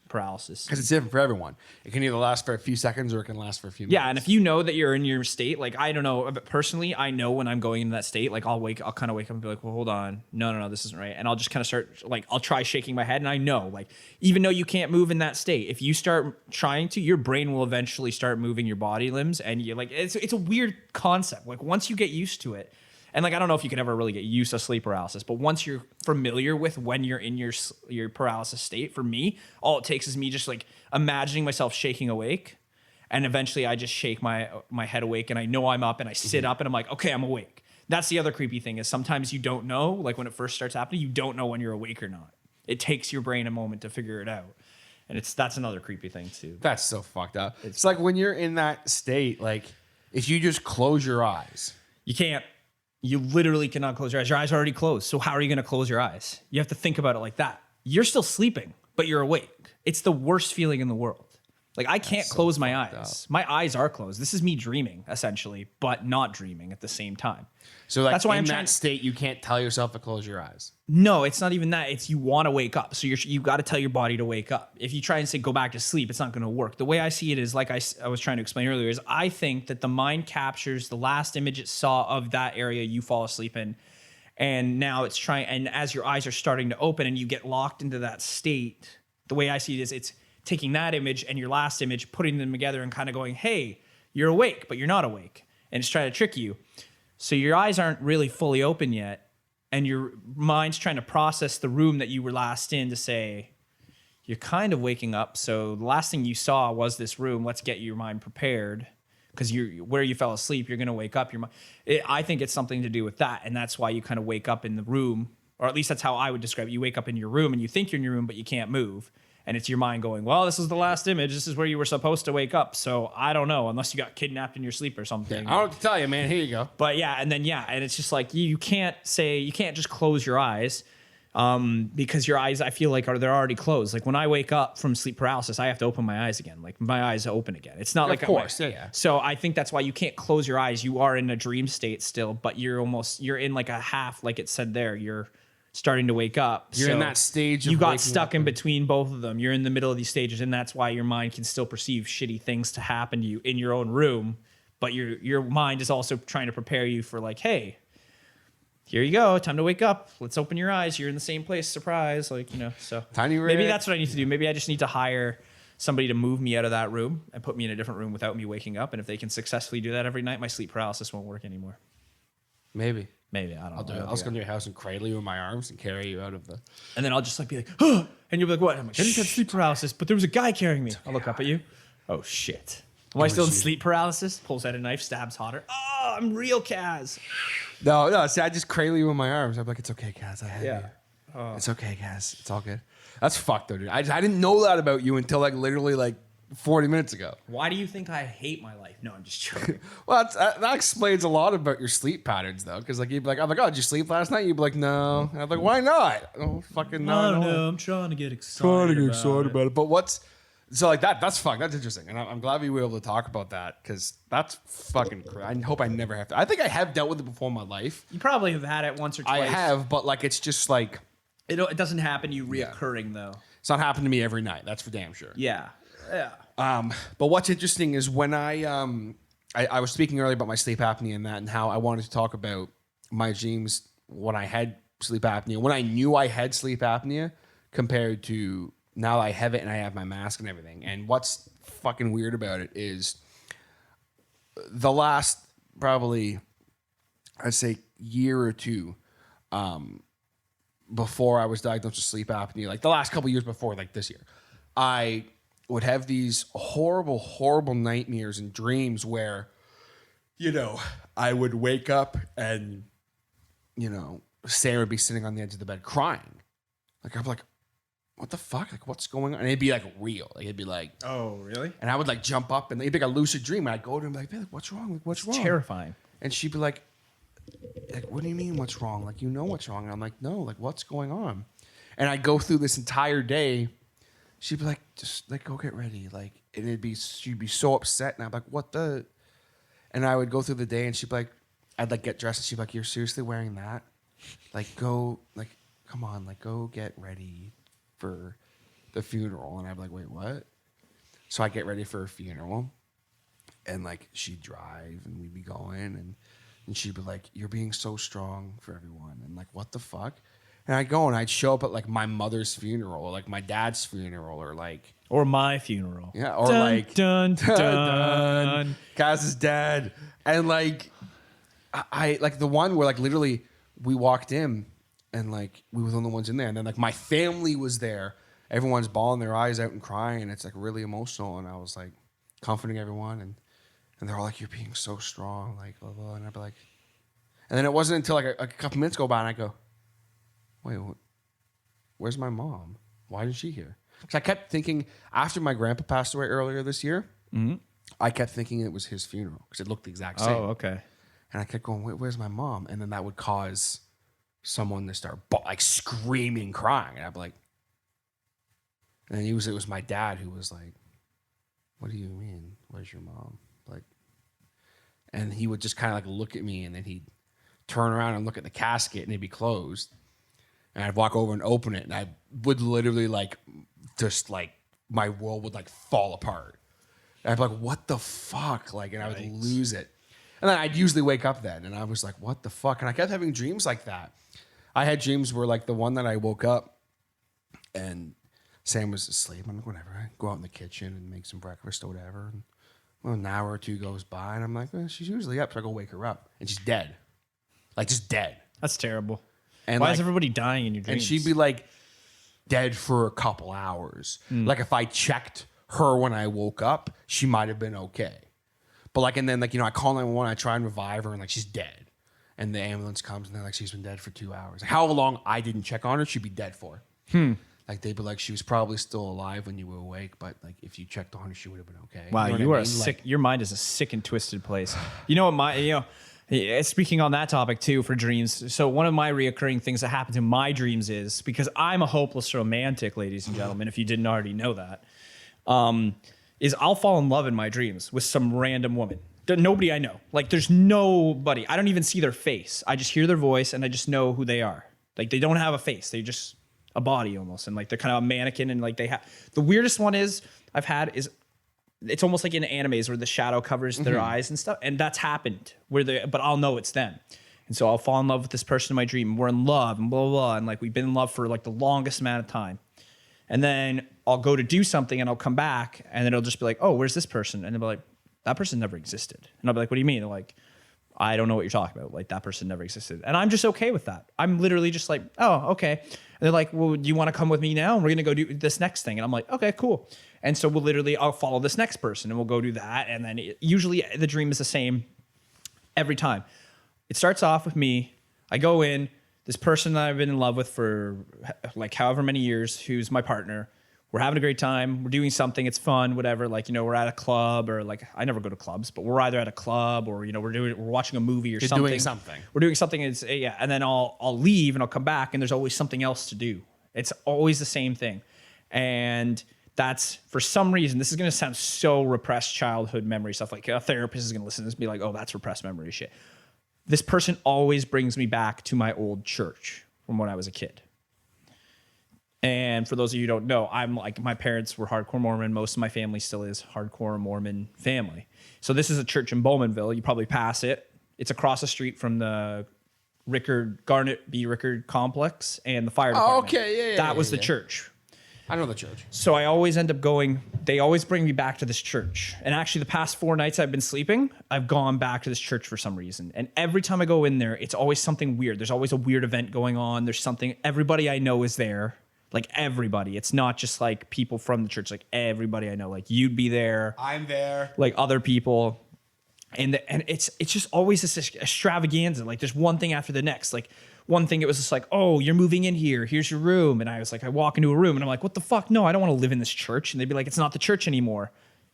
paralysis. Because it's different for everyone. It can either last for a few seconds or it can last for a few minutes. Yeah, and if you know that you're in your state, I don't know, but personally, I know when I'm going into that state, I'll kind of wake up and be like, well, hold on. No, this isn't right. And I'll just kind of start, I'll try shaking my head, and I know, even though you can't move in that state, if you start trying to, your brain will eventually start moving your body limbs, and it's a weird concept. Once you get used to it, and I don't know if you can ever really get used to sleep paralysis, but once you're familiar with when you're in your paralysis state, for me, all it takes is me just imagining myself shaking awake, and eventually I just shake my head awake, and I know I'm up, and I sit up, and I'm like, okay, I'm awake. That's the other creepy thing is sometimes you don't know, when it first starts happening, you don't know when you're awake or not. It takes your brain a moment to figure it out, and that's another creepy thing too. That's so fucked up. It's like when you're in that state, if you just close your eyes, you can't. You literally cannot close your eyes. Your eyes are already closed. So how are you going to close your eyes? You have to think about it like that. You're still sleeping, but you're awake. It's the worst feeling in the world. I can't close my eyes. My eyes are closed. This is me dreaming, essentially, but not dreaming at the same time. So that's why in I'm that state, you can't tell yourself to close your eyes. No, it's not even that. It's you want to wake up. So you got to tell your body to wake up. If you try and say go back to sleep, it's not going to work. The way I see it is, like I was trying to explain earlier, is I think that the mind captures the last image it saw of that area you fall asleep in. And now it's trying, and as your eyes are starting to open and you get locked into that state, the way I see it is it's taking that image and your last image, putting them together and kind of going, hey, you're awake, but you're not awake. And it's trying to trick you. So your eyes aren't really fully open yet. And your mind's trying to process the room that you were last in to say, you're kind of waking up. So the last thing you saw was this room. Let's get your mind prepared. Because where you fell asleep, you're going to wake up. I think it's something to do with that. And that's why you kind of wake up in the room. Or at least that's how I would describe it. You wake up in your room and you think you're in your room, but you can't move. And it's your mind going, well, this is the last image. This is where you were supposed to wake up. So I don't know, unless you got kidnapped in your sleep or something. I don't know what to tell you, man. Here you go. But and it's just you can't just close your eyes because your eyes, I feel they're already closed. When I wake up from sleep paralysis, I have to open my eyes again. My eyes open again. It's not Of course, yeah. So I think that's why you can't close your eyes. You are in a dream state still, but you're in a half, like it said there. You're starting to wake up. You're in that stage of you got waking stuck up in between both of them. You're in the middle of these stages, and that's why your mind can still perceive shitty things to happen to you in your own room, but your mind is also trying to prepare you for hey, here you go, time to wake up. Let's open your eyes. You're in the same place. Surprise. So Tiny maybe Rick. that's what I need to do. Maybe I just need to hire somebody to move me out of that room and put me in a different room without me waking up. And if they can successfully do that every night, my sleep paralysis won't work anymore. Maybe. I don't know. I'll just go to your house and cradle you in my arms and carry you out of the... And then I'll just be like, oh, and you'll be like, what? I'm like, I just had sleep paralysis, but there was a guy carrying me. I'll look up at you. Oh, shit. Am I still in sleep paralysis? Pulls out a knife, stabs Hodder. Oh, I'm real Kaz. No, see, I just cradle you in my arms. I'm like, it's okay, Kaz, I have you. Oh. It's okay, Kaz. It's all good. That's fucked though, dude. I didn't know that about you until literally 40 minutes ago. Why do you think I hate my life? No, I'm just joking. Well, that explains a lot about your sleep patterns, though. Because you'd be like, I'm like, oh, did you sleep last night? You'd be like, no. And I'm like, why not? Oh, fucking no. I don't know. I'm trying to get excited. About it. But that's fucked. That's interesting. And I'm glad we were able to talk about that because that's fucking crazy. I hope I never have to. I think I have dealt with it before in my life. You probably have had it once or twice. I have, but it's just it doesn't happen to you reoccurring though. It's not happening to me every night. That's for damn sure. Yeah. But what's interesting is when I was speaking earlier about my sleep apnea and that, and how I wanted to talk about my dreams when I had sleep apnea, when I knew I had sleep apnea, compared to now I have it and I have my mask and everything. And what's fucking weird about it is the last probably, I'd say, year or two, before I was diagnosed with sleep apnea, like the last couple years before, like this year, I would have these horrible, horrible nightmares and dreams where, I would wake up and, Sarah would be sitting on the edge of the bed crying. Like, I'm like, what the fuck? Like, what's going on? And it'd be like real. Like, it'd be like, Oh, really? and I would like jump up and it'd be like a lucid dream. And I'd go to her and be like, "Babe, what's wrong? Like, what's wrong?" Terrifying. And she'd be like, what do you mean what's wrong? Like, what's wrong. And I'm like, no, like, what's going on? And I'd go through this entire day. She'd be like, just like, go get ready. Like, and she'd be so upset. And I'm like, what the? And I would go through the day and she'd be like, I'd like get dressed and she'd be like, you're seriously wearing that? Like, go, like, come on, like, go get ready for the funeral. And I'd be like, wait, what? So I get ready for a funeral. And like, she'd drive and we'd be going and she'd be like, you're being so strong for everyone. And like, what the fuck? And I'd go and I'd show up at like my mother's funeral or like my dad's funeral or like. Or my funeral. Yeah. Or dun, like. Dun, dun. Kaz is dead. And like, I like the one where like literally we walked in and like we were the only ones in there. And then like my family was there. Everyone's bawling their eyes out and crying. And it's like really emotional. And I was like comforting everyone. And they're all like, you're being so strong. Like, blah, blah. And I'd be like, and then it wasn't until like a couple minutes go by and I go, wait, where's my mom? Why isn't she here? Because I kept thinking after my grandpa passed away earlier this year, I kept thinking it was his funeral because it looked the exact same. Oh, okay. And I kept going, where's my mom? And then that would cause someone to start like screaming, crying. And I'd be like, and then it was my dad who was like, what do you mean? Where's your mom? Like, and he would just kind of like look at me and then he'd turn around and look at the casket and it'd be closed. And I'd walk over and open it and I would literally like, just like my world would like fall apart. And I'd be like, what the fuck? Like, and I would lose it. And then I'd usually wake up then and I was like, what the fuck? And I kept having dreams like that. I had dreams where like the one that I woke up and Sam was asleep. I'm like, whatever. I go out in the kitchen and make some breakfast or whatever. And well, an hour or two goes by and I'm like, well, she's usually up. So I go wake her up and she's dead. Like just dead. That's terrible. And why like, is everybody dying in your dreams? And she'd be like dead for a couple hours. Like if I checked her when I woke up, she might have been okay. But like, and then like, I call 911, I try and revive her and like, she's dead. And the ambulance comes and they're like, she's been dead for 2 hours. Like, however long I didn't check on her, she'd be dead for. Like they'd be like, she was probably still alive when you were awake, but like if you checked on her, she would have been okay. Wow, you know you what are I mean? sick. Like, Your mind is a sick and twisted place. You know what speaking on that topic too for dreams. So one of my reoccurring things that happens in my dreams is because I'm a hopeless romantic, ladies and gentlemen, if you didn't already know that, is I'll fall in love in my dreams with some random woman. Nobody I know. Like there's nobody. I don't even see their face. I just hear their voice and I just know who they are. Like they don't have a face. They just a body almost. And like they're kind of a mannequin and like they have the weirdest one I've had is it's almost like in animes where the shadow covers their eyes and stuff. And that's happened but I'll know it's them. And so I'll fall in love with this person in my dream. We're in love and blah, blah, blah. And like we've been in love for like the longest amount of time. And then I'll go to do something and I'll come back and then it'll just be like, oh, where's this person? And they'll be like, that person never existed. And I'll be like, what do you mean? They're like, I don't know what you're talking about. Like that person never existed. And I'm just okay with that. I'm literally just like, oh, okay. And they're like, well, do you want to come with me now? And we're going to go do this next thing. And I'm like, okay, cool. And so I'll follow this next person and we'll go do that. And then usually the dream is the same every time. It starts off with me. I go in, this person that I've been in love with for like however many years, who's my partner. We're having a great time. We're doing something. It's fun, whatever. Like, we're at a club or like, I never go to clubs, but we're either at a club or, we're watching a movie or something. doing something. We're doing something. And then I'll leave and I'll come back and there's always something else to do. It's always the same thing. And that's for some reason, this is going to sound so repressed childhood memory stuff. Like a therapist is going to listen to this and be like, oh, that's repressed memory shit. This person always brings me back to my old church from when I was a kid. And for those of you who don't know, I'm like, my parents were hardcore Mormon. Most of my family still is hardcore Mormon family. So this is a church in Bowmanville. You probably pass it. It's across the street from the Garnet B. Rickard complex and the fire department. Oh, okay. Yeah. That was the church. I know the church. So I always end up going, they always bring me back to this church. And actually the past 4 nights I've been sleeping, I've gone back to this church for some reason. And every time I go in there, it's always something weird. There's always a weird event going on. There's something, everybody I know is there. Like everybody. It's not just like people from the church, like everybody I know. Like you'd be there. I'm there. Like other people. And it's just always this extravaganza. Like there's one thing after the next. Like one thing, it was just like, oh, you're moving in here. Here's your room. And I was like, I walk into a room and I'm like, what the fuck? No, I don't want to live in this church. And they'd be like, it's not the church anymore.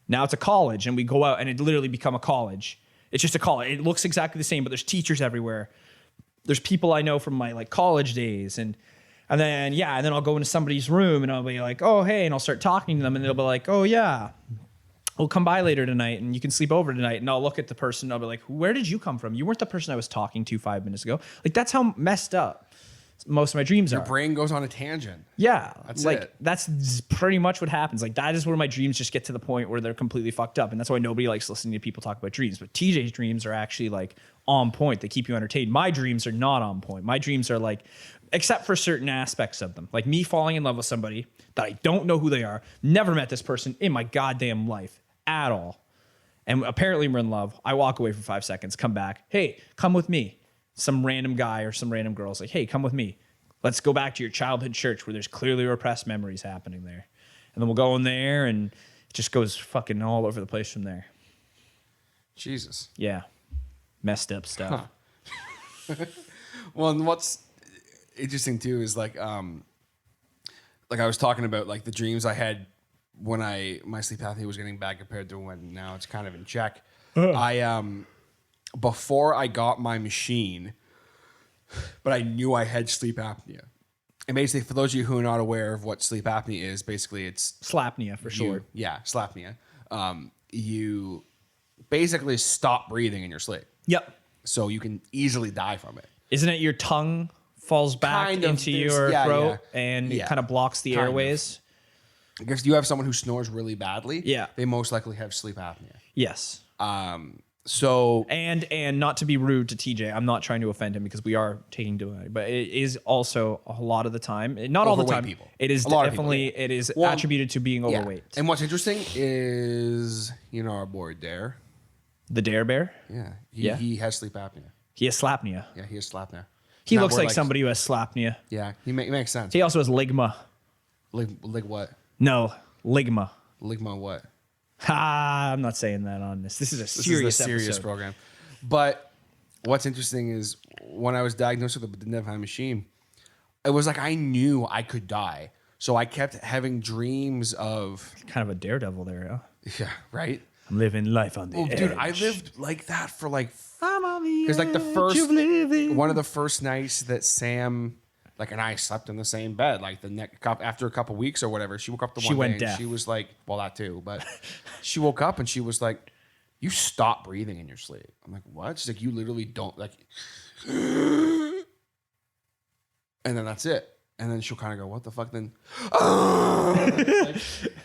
Now it's a college. And we go out and it literally become a college. It's just a college. It looks exactly the same, but there's teachers everywhere. There's people I know from my like college days. And then I'll go into somebody's room and I'll be like, oh, hey. And I'll start talking to them and they'll be like, oh yeah, we'll come by later tonight and you can sleep over tonight. And I'll look at the person and I'll be like, where did you come from? You weren't the person I was talking to 5 minutes ago. Like that's how messed up most of my dreams Your are. brain goes on a tangent. Yeah. That's like it. that's pretty much what happens. Like that is where my dreams just get to the point where they're completely fucked up. And that's why nobody likes listening to people talk about dreams. But TJ's dreams are actually like on point. They keep you entertained. My dreams are not on point. My dreams are like, except for certain aspects of them, like me falling in love with somebody that I don't know who they are, never met this person in my goddamn life at all. And apparently we're in love. I walk away for 5 seconds, come back. Hey, come with me. Some random guy or some random girl's like, hey, come with me. Let's go back to your childhood church where there's clearly repressed memories happening there. And then we'll go in there and it just goes fucking all over the place from there. Jesus. Yeah. Messed up stuff. Huh. Well, and what's interesting too is like I was talking about like the dreams I had when my sleep apnea was getting bad compared to when now it's kind of in check. I before I got my machine, but I knew I had sleep apnea. And basically, for those of you who are not aware of what sleep apnea is, basically it's Slapnea for short. Yeah, slapnea. You basically stop breathing in your sleep, Yep. so you can easily die from it. Isn't it your tongue falls back Kind of, into there's- your yeah, throat yeah. and it Yeah. kind of blocks the Kind of. airways? Because you have someone who snores really badly, Yeah. they most likely have sleep apnea. Yes. So And not to be rude to TJ, I'm not trying to offend him because we are taking doing, but it is also a lot of the time, not all the Overweight time. people. It is A lot of people, definitely yeah. it is Well, attributed to being yeah. overweight. And what's interesting is our boy Dare. The Dare Bear, Yeah, Yeah. he has sleep apnea. he has slapnea. Yeah, he has slapnea. He Now looks we're like somebody who has slapnea. Yeah, he makes sense. He also has ligma. Like what? No, ligma. Ligma what? Ha! I'm not saying that on this. This is a serious This is a serious episode. program. But what's interesting is when I was diagnosed with the Nevheim machine, it was like I knew I could die. So I kept having dreams of Kind of a daredevil there. Huh? yeah, right? I'm living life on the Well, edge. dude, I lived like that for like I'm on the because like the edge first of living. one of the first nights that Sam like and I slept in the same bed like after a couple weeks or whatever, she woke up She one went day deaf. and she was like, well, that too, but she woke up and she was like, you stop breathing in your sleep. I'm like, what? She's like, you literally don't like and then that's it. And then she'll kind of go, what the fuck then?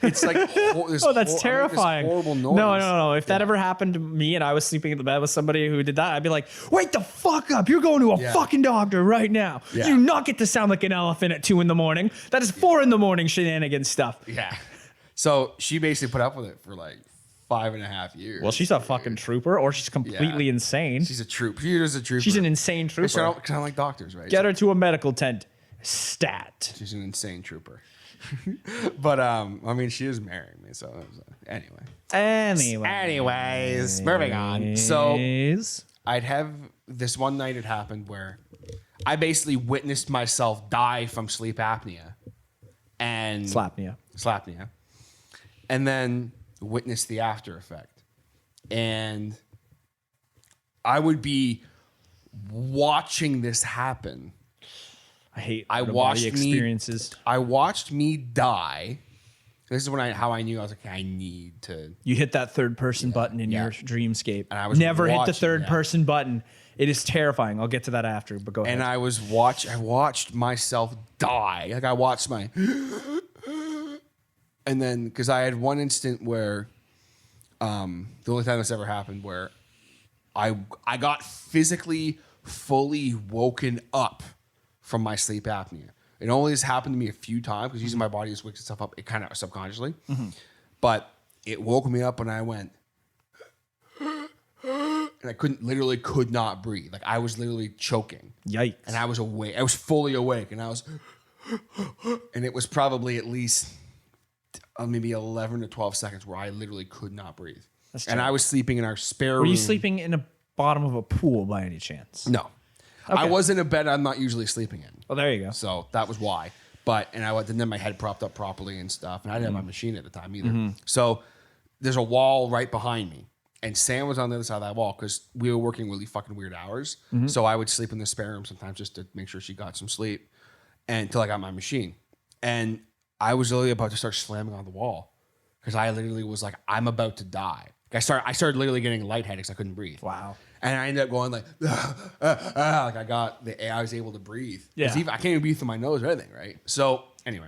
It's like this Oh, that's this terrifying. horrible noise. No. If that ever happened to me and I was sleeping in the bed with somebody who did that, I'd be like, wake the fuck up. You're going to a Yeah. fucking doctor right now. Yeah. You do not get to sound like an elephant at 2 a.m. That is 4 a.m. shenanigans stuff. Yeah. So she basically put up with it for like 5.5 years. Well, she's a fucking trooper or she's completely Yeah. insane. She's a troop. She is a trooper. She's an insane It's trooper. kind of like doctors, right? Get her to a medical tent. Stat. She's an insane trooper. But I mean, she is marrying me. So anyways, moving on. So I'd have this one night it happened where I basically witnessed myself die from sleep apnea and Slapnea. and then witness the after effect. And I would be watching this happen. I hate I out-of-body watched experiences. I watched me die. This is how I knew I was like, I need to. You hit that third person button in your dreamscape. And I was Never hit the watching third that. person button. It is terrifying. I'll get to that after, but go ahead. And I watched myself die. Like I watched my. And then, because I had one instant where, the only time this ever happened, where I got physically fully woken up from my sleep apnea. It only has happened to me a few times because usually my body just wakes itself up, it kind of subconsciously. But it woke me up and I went, and I literally could not breathe. Like I was literally choking. Yikes. And I was awake. I was fully awake and and it was probably at least maybe 11 to 12 seconds where I literally could not breathe. And I was sleeping in our spare room. Were you sleeping in the bottom of a pool by any chance? No. Okay. I was in a bed I'm not usually sleeping in. Oh, there you go. So that was why. And I didn't have my head propped up properly and stuff. And I didn't have my machine at the time either. So there's a wall right behind me. And Sam was on the other side of that wall because we were working really fucking weird hours. So I would sleep in the spare room sometimes just to make sure she got some sleep until I got my machine. And I was literally about to start slamming on the wall because I literally was like, I'm about to die. I started literally getting lightheaded because I couldn't breathe. Wow. And I ended up going like, like I was able to breathe. Yeah. I can't even breathe through my nose or anything, right? So anyway.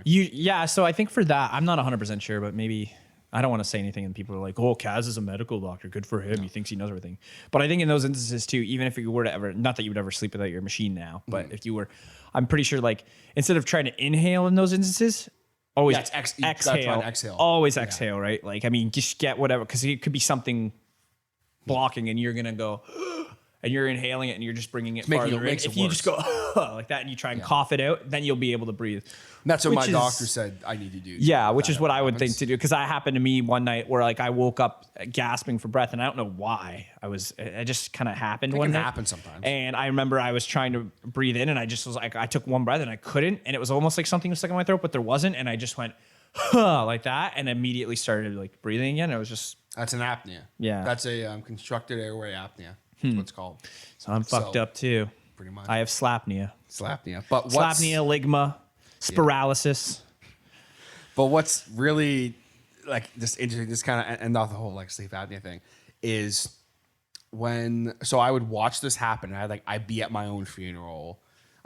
So I think for that, I'm not 100% sure, but maybe I don't want to say anything and people are like, oh, Kaz is a medical doctor. Good for him. He thinks he knows everything. But I think in those instances too, even if you were to ever, not that you would ever sleep without your machine now, but if you were, I'm pretty sure like instead of trying to inhale in those instances, always exhale. Always exhale, right? Like, I mean, just get whatever, because it could be something blocking and you're going to go, and you're inhaling it and you're just bringing it farther in. If you just go like that and you try and cough it out, then you'll be able to breathe. And that's what my doctor said I need to do. Yeah, which is what I would think to do. Because that happened to me one night where like I woke up gasping for breath and I don't know why. It just kind of happened one night. It can happen sometimes. And I remember I was trying to breathe in and I just was like, I took one breath and I couldn't. And it was almost like something was stuck in my throat, but there wasn't. And I just went, like that, and immediately started like breathing again. It was just... That's an apnea. Yeah. That's a constructed airway apnea. That's what it's called. So I'm fucked up too. Pretty much. I have slapnea. But Slapnea, ligma, paralysis. But what's really like just interesting, just kind of end off the whole like sleep apnea thing, is so I would watch this happen. And I'd be at my own funeral.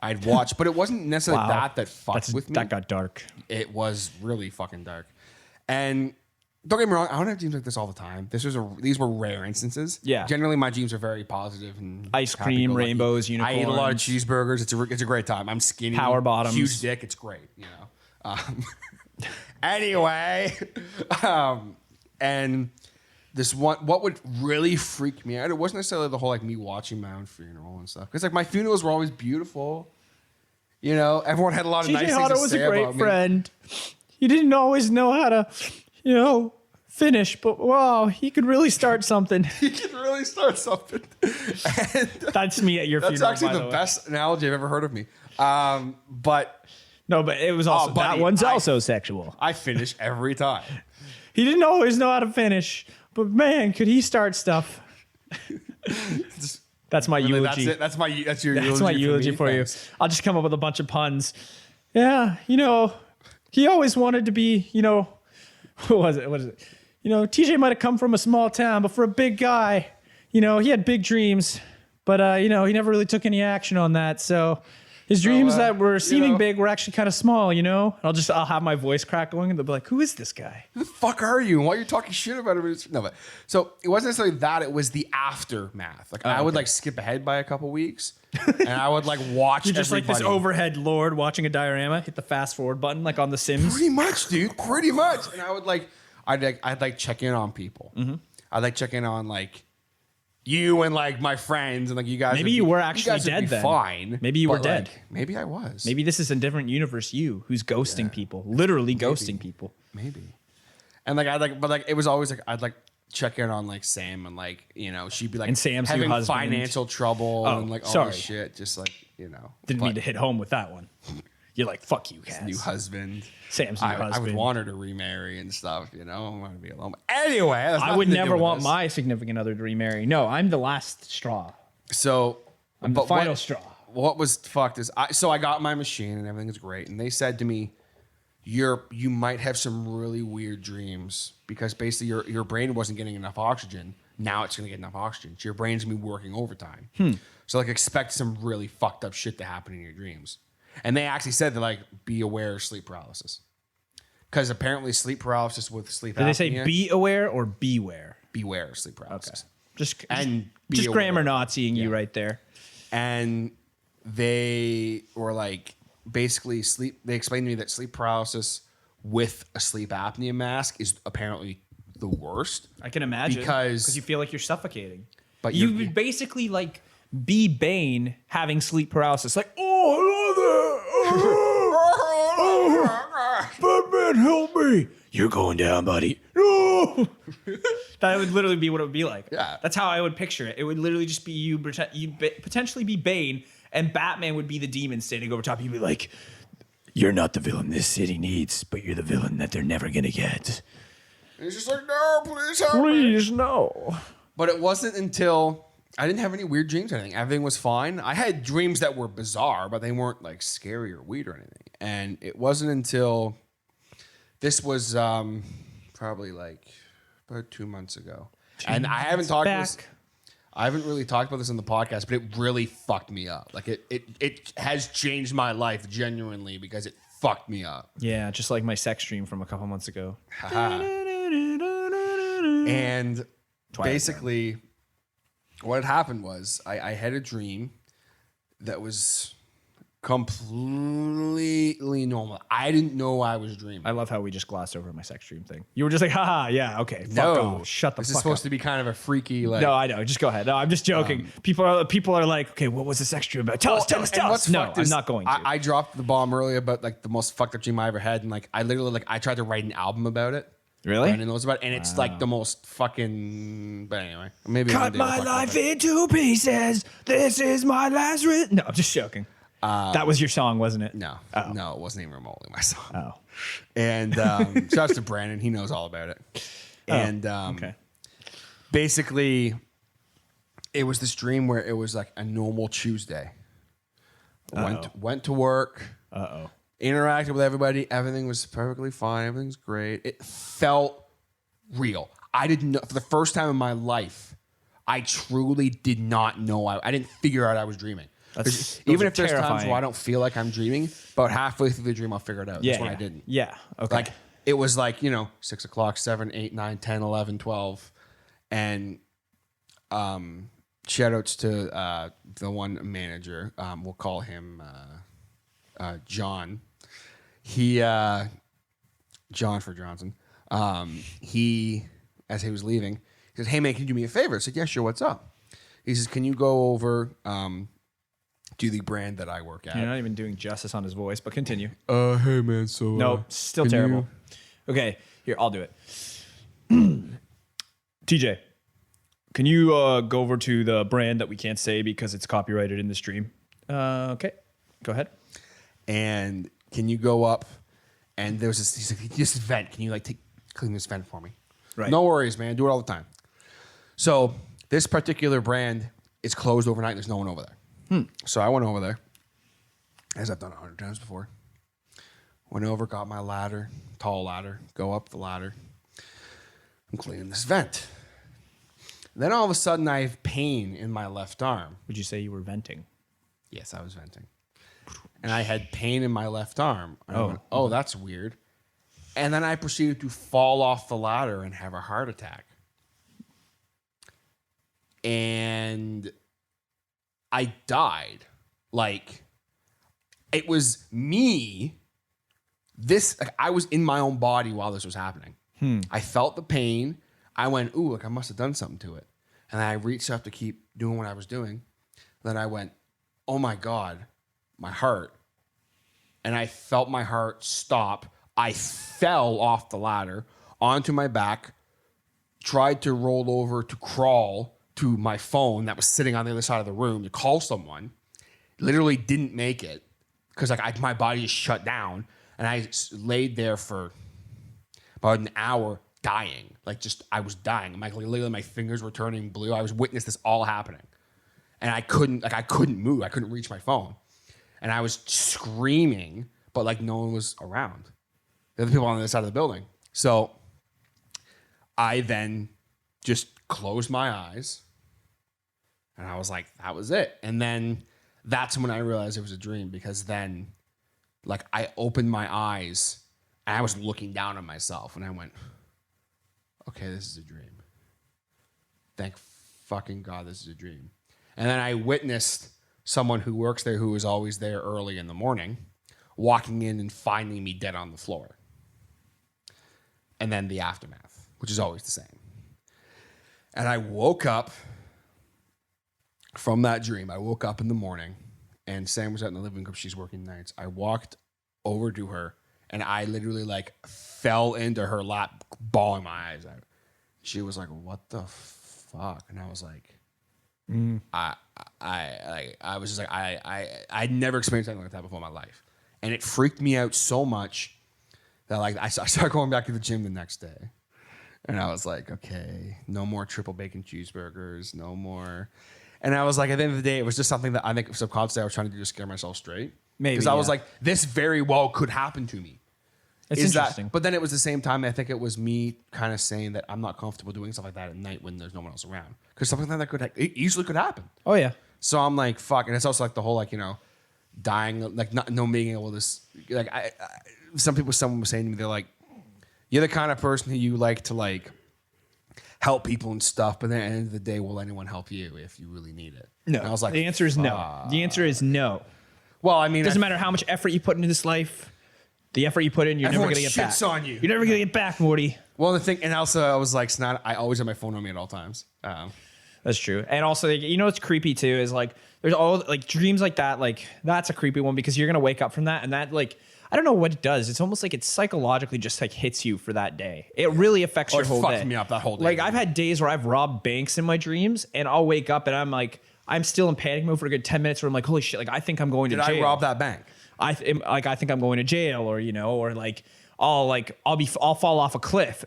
I'd watch, but it wasn't necessarily that fucked with me. That got dark. It was really fucking dark. And don't get me wrong, I don't have dreams like this all the time. These were rare instances. Yeah. Generally, my dreams are very positive and ice cream, rainbows, unicorns. I eat a lot of cheeseburgers. It's a great time. I'm skinny, power bottoms, huge dick. It's great, you know. Anyway, and this one, what would really freak me out? It wasn't necessarily the whole like me watching my own funeral and stuff, because like my funerals were always beautiful. You know, everyone had a lot of nice things to say about me. TJ Hodder was a great friend. He didn't always know how to, finish, but wow, he could really start something. And that's me at your funeral. That's actually the best analogy I've ever heard of me. But it was also that one's also sexual. I finish every time. He didn't always know how to finish, but man, could he start stuff? That's my eulogy. That's your eulogy. That's my eulogy for you. I'll just come up with a bunch of puns. Yeah, he always wanted to be, what was it? TJ might have come from a small town, but for a big guy, he had big dreams, but he never really took any action on that. So his dreams that were seeming big were actually kind of small, I'll have my voice crack going and they'll be like, who is this guy? Who the fuck are you? And why are you talking shit about him? No, but so it wasn't necessarily that, it was the aftermath. Like I would like skip ahead by a couple weeks and I would like watch You're just everybody. like this overhead lord watching a diorama, hit the fast forward button like on The Sims. Pretty much, dude. Pretty much. And I would like, I'd like check in on people. Mm-hmm. I'd like check in on like you and like my friends and like you guys. Maybe you were actually dead then. Fine. Maybe you were dead. Maybe I was. Maybe this is a different universe. You who's ghosting people, literally ghosting people. Maybe. And like but it was always like I'd like check in on like Sam and like she'd be like and Sam's having your husband. financial trouble and like all this shit. Just like didn't mean to hit home with that one. You're like, fuck you, Kaz. New husband. Sam's new husband. I would want her to remarry and stuff, I want to be alone. Anyway, I would never want my significant other to remarry. No, I'm the last straw. So I'm the final straw. What was fucked is I got my machine and everything is great. And they said to me, you might have some really weird dreams because basically your brain wasn't getting enough oxygen. Now it's going to get enough oxygen. So your brain's going to be working overtime. So like expect some really fucked up shit to happen in your dreams. And they actually said that like be aware of sleep paralysis. Because apparently sleep paralysis with sleep apnea. Did they say be aware or beware? Beware of sleep paralysis. Okay. Just grammar Naziing you right there. And they were like, basically they explained to me that sleep paralysis with a sleep apnea mask is apparently the worst. I can imagine because you feel like you're suffocating. But you would basically like be Bane having sleep paralysis. Like, oh, Batman, help me! You're going down, buddy. No. That would literally be what it would be like. Yeah. That's how I would picture it. It would literally just be you potentially be Bane, and Batman would be the demon standing over top. You'd be like, "You're not the villain this city needs, but you're the villain that they're never gonna get." And it's just like, no, please help me. Please, no. But it wasn't until I didn't have any weird dreams or anything. Everything was fine. I had dreams that were bizarre, but they weren't like scary or weird or anything. And it wasn't until this was probably like about 2 months ago. And I haven't talked about this. I haven't really talked about this in the podcast, but it really fucked me up. Like it has changed my life genuinely because it fucked me up. Yeah, just like my sex dream from a couple months ago. And basically, what had happened was I had a dream that was completely normal. I didn't know I was dreaming. I love how we just glossed over my sex dream thing. You were just like, haha, yeah, okay. Fuck off. Shut the This fuck is supposed up. to be kind of a freaky, like. No, I know. Just go ahead. No, I'm just joking. People are like, okay, what was the sex dream about? Tell us. No, I'm not going to. I dropped the bomb earlier about like the most fucked up dream I ever had, and like I literally like I tried to write an album about it. Really? Brandon knows about it, and it's like the most fucking. But anyway, maybe Cut my life into pieces. This is my last. No, I'm just joking. That was your song, wasn't it? No, no, it wasn't even remotely my song. Oh. And shout out to Brandon, he knows all about it. And okay. Basically, it was this dream where it was like a normal Tuesday. Went to work. Interacted with everybody. Everything was perfectly fine. Everything's great. It felt real. I didn't know, for the first time in my life, I truly did not know. I didn't figure out I was dreaming. Even if there's times where I don't feel like I'm dreaming, about halfway through the dream, I'll figure it out. That's when I didn't. Yeah. Okay. Like, it was like, 6 o'clock, 7, 8, 9, 10, 11, 12. And shout outs to the one manager. We'll call him John. John for Johnson. He, as he was leaving, he said, "Hey, man, can you do me a favor?" I said, "Yeah, sure. What's up?" He says, "Can you go over to the brand that I work at?" You're not even doing justice on his voice, but continue. Hey, man, so... No, still terrible. Okay, here, I'll do it. TJ, can you go over to the brand that we can't say because it's copyrighted in the stream? Okay, go ahead. And can you go up, and there's he's like, this vent, can you like clean this vent for me? Right. No worries, man, do it all the time. So this particular brand is closed overnight, there's no one over there. So I went over there, as I've done 100 times before. Went over, got my ladder, tall ladder, go up the ladder. I'm cleaning this vent. Then all of a sudden I have pain in my left arm. Would you say you were venting? Yes, I was venting. And I had pain in my left arm. And I went, oh, that's weird. And then I proceeded to fall off the ladder and have a heart attack. And I died. Like, it was me. I was in my own body while this was happening. I felt the pain. I went, ooh, look, I must have done something to it. And I reached up to keep doing what I was doing. Then I went, oh my God, my heart. And I felt my heart stop. I fell off the ladder onto my back, tried to roll over to crawl to my phone that was sitting on the other side of the room to call someone. Literally didn't make it because my body just shut down. And I laid there for about an hour dying. I was dying. Literally my fingers were turning blue. I was witnessing this all happening. And I couldn't move. I couldn't reach my phone. And I was screaming, but no one was around. The other people on the other side of the building. So I then just closed my eyes. And I was like, that was it. And then that's when I realized it was a dream, because then I opened my eyes and I was looking down at myself and I went, okay, this is a dream. Thank fucking God this is a dream. And then I witnessed someone who works there, who was always there early in the morning, walking in and finding me dead on the floor. And then the aftermath, which is always the same. And I woke up from that dream. I woke up in the morning and Sam was out in the living room because she's working nights. I walked over to her and I literally like fell into her lap, bawling my eyes out. She was like, "What the fuck?" And I was like, I was just like, I'd never experienced anything like that before in my life. And it freaked me out so much that like I started going back to the gym the next day. And I was like, okay, no more triple bacon cheeseburgers, no more. And I was like, at the end of the day, it was just something that I think subconsciously I was trying to do to scare myself straight. Maybe. Because I was like, this very well could happen to me. It's interesting. But then it was the same time, I think it was me kind of saying that I'm not comfortable doing stuff like that at night when there's no one else around. Because something like that it easily could happen. Oh, yeah. So I'm like, fuck. And it's also like the whole, like, you know, dying, like not being able to, like, someone was saying to me, they're like, you're the kind of person who you like to, like, help people and stuff, but then at the end of the day, will anyone help you if you really need it? No. And I was like, the answer is no. The answer is no. Well, I mean, It doesn't matter how much effort you put into this life. The effort you put in, you're never going to get back. shits on you. You're never going to get back, Morty. Well, the thing, and also I was like, it's not, I always have my phone on me at all times. That's true. And also, you know what's creepy too is like, there's all like dreams like that. Like that's a creepy one because you're going to wake up from that and that like, I don't know what it does. It's almost like it psychologically just like hits you for that day. It really affects your whole day. It fucked me up that whole day. Like I've had days where I've robbed banks in my dreams and I'll wake up and I'm like, I'm still in panic mode for a good 10 minutes where I'm like, holy shit, like I think I'm going to jail. Did I rob that bank? I think I'm going to jail or, you know, or like, I'll fall off a cliff,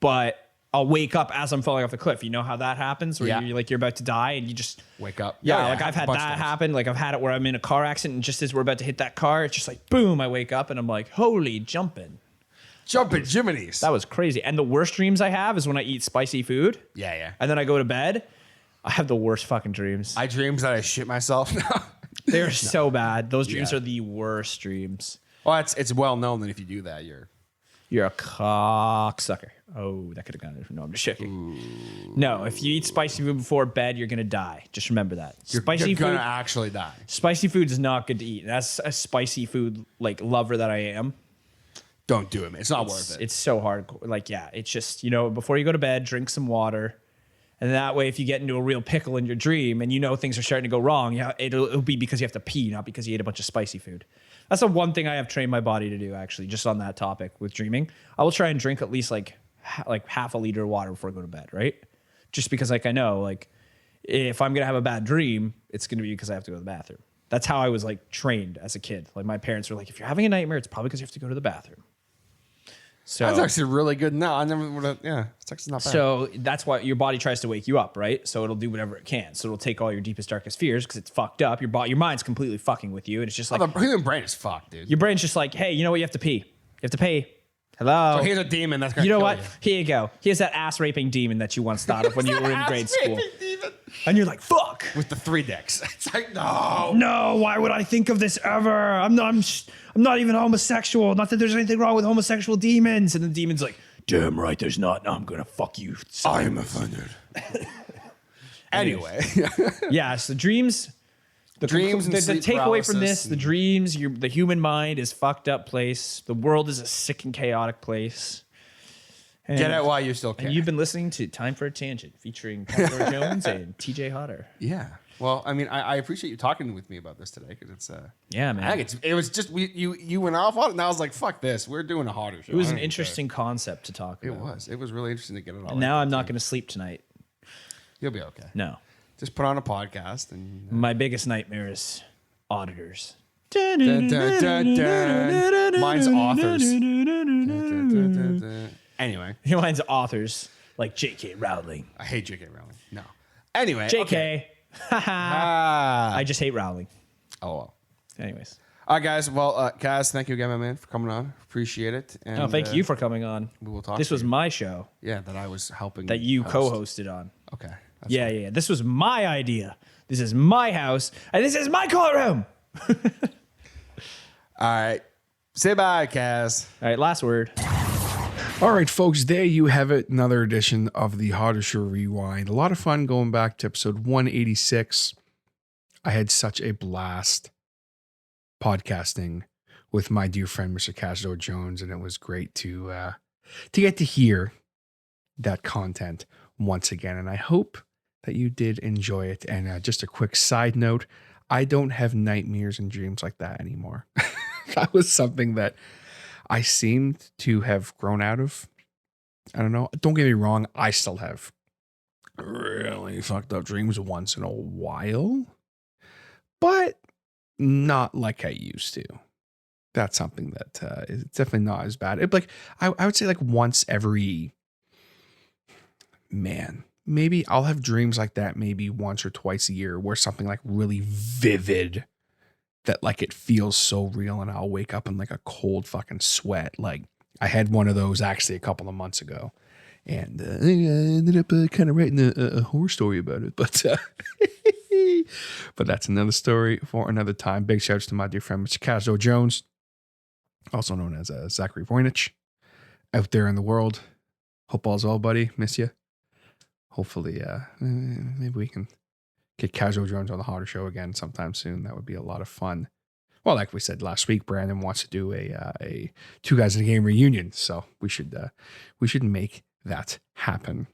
but I'll wake up as I'm falling off the cliff. You know how that happens where you're about to die and you just wake up. Yeah. Like I've had that happen. Like I've had it where I'm in a car accident and just as we're about to hit that car, it's just like, boom, I wake up and I'm like, holy jumping Jiminy's. That was crazy. And the worst dreams I have is when I eat spicy food. Yeah. And then I go to bed. I have the worst fucking dreams. I dreams that I shit myself now. They're so bad. Those dreams are the worst dreams. Well, it's well known that if you do that, You're a cocksucker. Oh, that could have gone. No, I'm just checking. No, if you eat spicy food before bed, you're gonna die. Just remember that. you're gonna actually die. Spicy food is not good to eat. That's a spicy food like lover that I am. Don't do it, man. It's not worth it. It's so hard. Like, yeah, it's just, you know, before you go to bed, drink some water. And that way, if you get into a real pickle in your dream and you know things are starting to go wrong, yeah, it'll be because you have to pee, not because you ate a bunch of spicy food. That's the one thing I have trained my body to do, actually, just on that topic with dreaming. I will try and drink at least like half a liter of water before I go to bed, right? Just because like I know like if I'm going to have a bad dream, it's going to be because I have to go to the bathroom. That's how I was like trained as a kid. Like my parents were like, if you're having a nightmare, it's probably because you have to go to the bathroom. So that's actually really good. No, I never would have. Yeah, it's actually not bad. So that's why your body tries to wake you up, right? So it'll do whatever it can. So it'll take all your deepest, darkest fears because it's fucked up. Your mind's completely fucking with you, and it's just like the human brain is fucked, dude. Your brain's just like, hey, you know what? You have to pee. You have to pee. Hello. So here's a demon that's gonna. You know kill what? You. Here you go. Here's that ass raping demon that you once thought of when you were in grade school. Demon. And you're like, fuck. With the 3 dicks. It's like no. No, why would I think of this ever? I'm not even homosexual. Not that there's anything wrong with homosexual demons. And the demon's like, damn right, there's not. No, I'm gonna fuck you. I am offended. Anyway. Yes, the dreams. The takeaway from this, the dreams, the human mind is fucked up place. The world is a sick and chaotic place. And, Get out while you still can. And you've been listening to Time for a Tangent featuring Cazador Jones and TJ Hodder. Yeah. Well, I mean, I appreciate you talking with me about this today because it's yeah, man. I think it was just you went off on it and I was like, fuck this. We're doing a Hodder show. It was an interesting concept to talk about. It was really interesting to get it all. And now I'm not going to sleep tonight. You'll be okay. No. Just put on a podcast and my biggest nightmare is auditors. Dun, dun, dun, dun. Mine's authors. Anyway. Mine's authors like J.K. Rowling. I hate J.K. Rowling. No. Anyway. J.K. I just hate Rowling. Oh, well. Anyways. All right, guys. Well, Kaz, thank you again, my man, for coming on. Appreciate it. And, no, thank you for coming on. We will talk. This was my show. Yeah, that I was helping. That you co-hosted on. Okay. Yeah. This was my idea. This is my house, and this is my courtroom. All right. Say bye, Kaz. All right, last word. All right, folks, there you have it. Another edition of the Hodder Show Rewind. A lot of fun going back to episode 186. I had such a blast podcasting with my dear friend, Mr. Cazador Jones. And it was great to get to hear that content once again. And I hope that you did enjoy it. And just a quick side note, I don't have nightmares and dreams like that anymore. That was something that I seemed to have grown out of. I don't know. Don't get me wrong. I still have really fucked up dreams once in a while, but not like I used to. That's something that is definitely not as bad. I would say like once every, maybe I'll have dreams like that maybe once or twice a year where something like really vivid that like it feels so real, and I'll wake up in like a cold fucking sweat. Like I had one of those actually a couple of months ago, and I ended up kind of writing a horror story about it. But but that's another story for another time. Big shouts to my dear friend Mr. Cazador Jones, also known as Zachary Voynich, out there in the world. Hope all's well, buddy. Miss you. Hopefully, maybe we can get Cazador Jones on the Hodder Show again sometime soon. That would be a lot of fun. Well, like we said last week, Brandon wants to do a Two Guys in a Game reunion, so we should make that happen.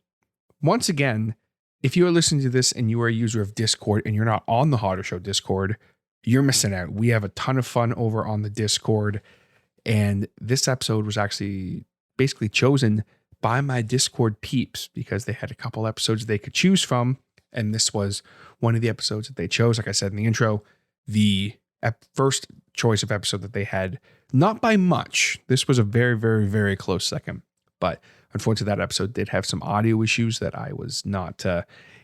Once again, if you are listening to this and you are a user of Discord and you're not on the Hodder Show Discord, you're missing out. We have a ton of fun over on the Discord, and this episode was actually basically chosen by my Discord peeps because they had a couple episodes they could choose from. And this was one of the episodes that they chose. Like I said in the intro, the first choice of episode that they had, not by much. This was a very, very, very close second. But unfortunately, that episode did have some audio issues that I was not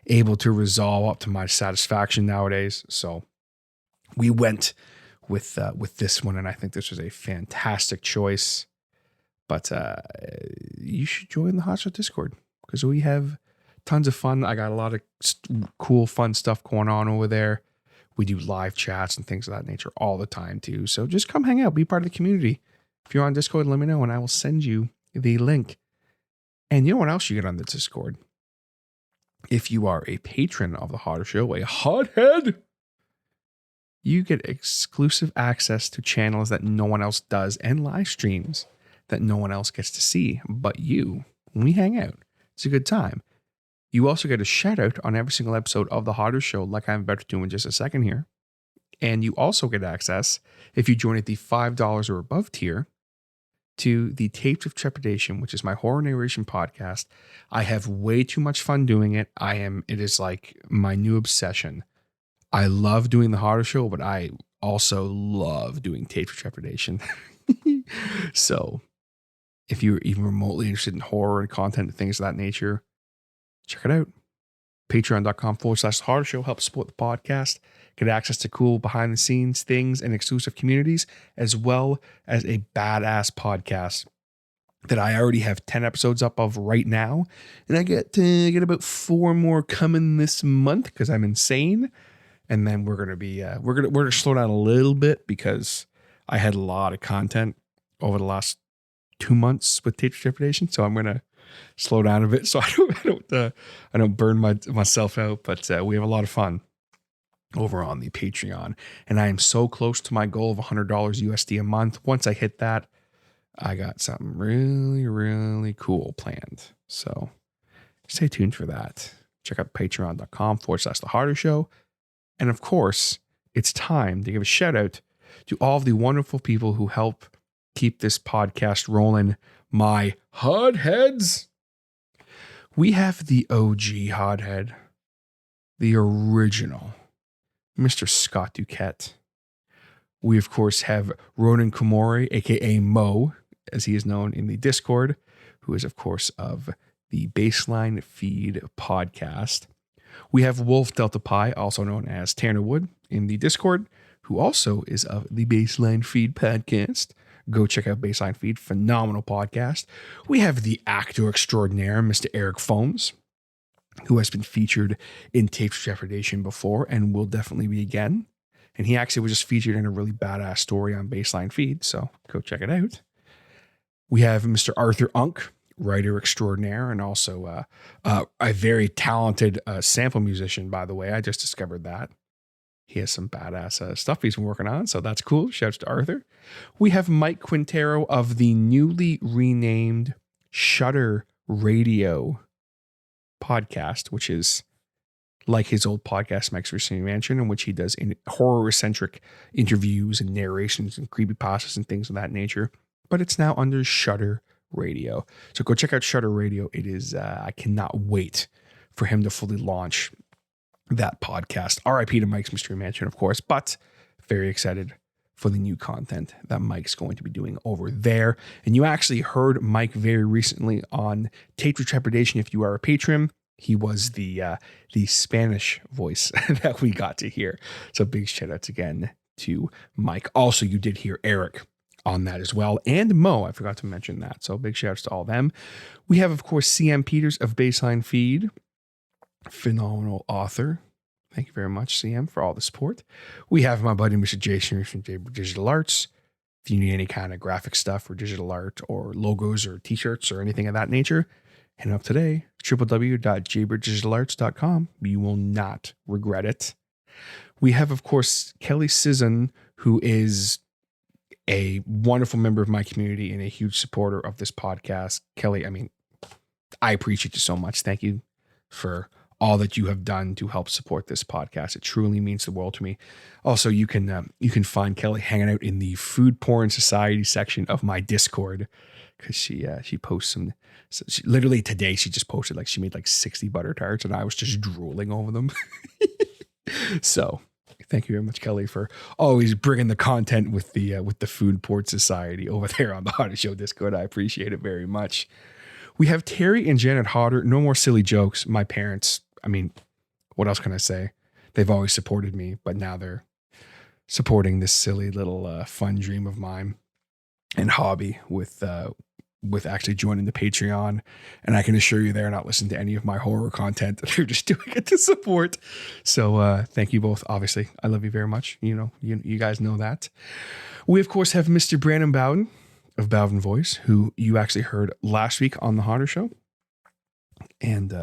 able to resolve up to my satisfaction nowadays. So we went with this one, and I think this was a fantastic choice. But you should join the Hodder Show Discord because we have tons of fun. I got a lot of cool, fun stuff going on over there. We do live chats and things of that nature all the time too. So just come hang out, be part of the community. If you're on Discord, let me know and I will send you the link. And you know what else you get on the Discord? If you are a patron of the Hodder Show, a hothead, you get exclusive access to channels that no one else does and live streams that no one else gets to see but you. When we hang out, it's a good time. You also get a shout out on every single episode of the Hodder Show, like I'm about to do in just a second here. And you also get access, if you join at the $5 or above tier, to the Tapes of Trepidation, which is my horror narration podcast. I have way too much fun doing it. It is like my new obsession. I love doing the Hodder Show, but I also love doing Tapes of Trepidation. So if you're even remotely interested in horror and content and things of that nature, check it out. Patreon.com/Hodder Show helps support the podcast. Get access to cool behind the scenes things and exclusive communities, as well as a badass podcast that I already have 10 episodes up of right now. And I get about 4 more coming this month because I'm insane. And then we're going to be, we're going to slow down a little bit because I had a lot of content over the last 2 months with Tapes of Trepidation. So I'm going to slow down a bit so I don't burn myself out, but we have a lot of fun over on the Patreon, and I am so close to my goal of $100 USD a month. Once I hit that, I got something really, really cool planned. So stay tuned for that. Check out patreon.com/The Hodder Show. And of course, it's time to give a shout out to all of the wonderful people who help keep this podcast rolling. My Hodheads. We have the OG Hodhead, the original, Mr. Scott Duquette. We, of course, have Ronan Komori, a.k.a. Mo, as he is known in the Discord, who is, of course, of the Baseline Feed podcast. We have Wolf Delta Pi, also known as Tanner Wood, in the Discord, who also is of the Baseline Feed podcast. Go check out Baseline Feed, phenomenal podcast. We have the actor extraordinaire, Mr. Eric Foams, who has been featured in Tapes of Trepidation before and will definitely be again. And he actually was just featured in a really badass story on Baseline Feed, so go check it out. We have Mr. Arthur Unk, writer extraordinaire, and also a very talented sample musician, by the way. I just discovered that. He has some badass stuff he's been working on, so that's cool. Shouts to Arthur. We have Mike Quintero of the newly renamed Shudder Radio podcast, which is like his old podcast, Mike's Mystery Mansion, in which he does horror-centric interviews and narrations and creepypastas and things of that nature. But it's now under Shudder Radio. So go check out Shudder Radio. It is, I cannot wait for him to fully launch that podcast. RIP to Mike's Mystery Mansion, of course, but very excited for the new content that Mike's going to be doing over there. And you actually heard Mike very recently on Taped with Trepidation. If you are a patron, he was the Spanish voice that we got to hear. So big shout outs again to Mike. Also, you did hear Eric on that as well. And Mo, I forgot to mention that. So big shout outs to all of them. We have, of course, CM Peters of Baseline Feed. Phenomenal author. Thank you very much, CM, for all the support. We have my buddy, Mr. Jason from Jaybird Digital Arts. If you need any kind of graphic stuff or digital art or logos or t-shirts or anything of that nature, hit up today, www.jaybirddigitalarts.com. You will not regret it. We have, of course, Kelly Sisson, who is a wonderful member of my community and a huge supporter of this podcast. Kelly, I mean, I appreciate you so much. Thank you for all that you have done to help support this podcast. It truly means the world to me. Also, you can find Kelly hanging out in the Food Porn Society section of my Discord, because she posts some. So literally today, she just posted like she made like 60 butter tarts, and I was just drooling over them. So, thank you very much, Kelly, for always bringing the content with the Food Porn Society over there on the Hodder Show Discord. I appreciate it very much. We have Terry and Janet Hodder. No more silly jokes. My parents, I mean, what else can I say? They've always supported me, but now they're supporting this silly little fun dream of mine and hobby with actually joining the Patreon. And I can assure you they're not listening to any of my horror content. They're just doing it to support. So thank you both. Obviously, I love you very much. You know, you guys know that. We, of course, have Mr. Brandon Bowden of Bowden Voice, who you actually heard last week on the Hodder Show. And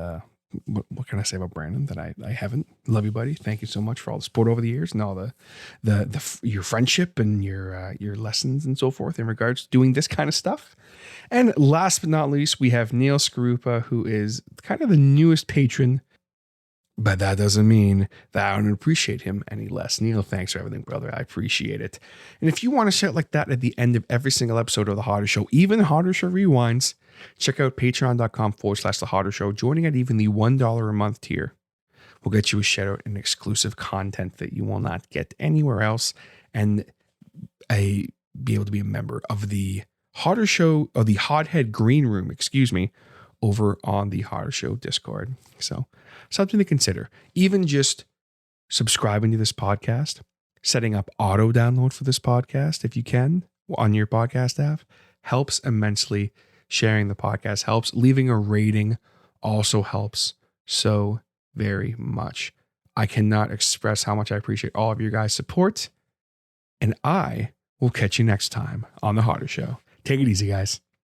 what can I say about Brandon that I haven't? Love you, buddy. Thank you so much for all the support over the years and all the your friendship and your lessons and so forth in regards to doing this kind of stuff. And last but not least, we have Neil Skarupa, who is kind of the newest patron, but that doesn't mean that I don't appreciate him any less. Neil, thanks for everything, brother. I appreciate it. And if you want to shout like that at the end of every single episode of The Hodder Show, even Hodder Show Rewinds, check out patreon.com/The Hodder Show. Joining at even the $1 a month tier will get you a shout out and exclusive content that you will not get anywhere else, and be able to be a member of the Hodder Show, or the Hodhead Green Room, over on the Hodder Show Discord. So something to consider. Even just subscribing to this podcast, setting up auto download for this podcast if you can on your podcast app, helps immensely. Sharing the podcast helps. Leaving a rating also helps so very much. I cannot express how much I appreciate all of your guys' support. And I will catch you next time on The Hodder Show. Take it easy, guys.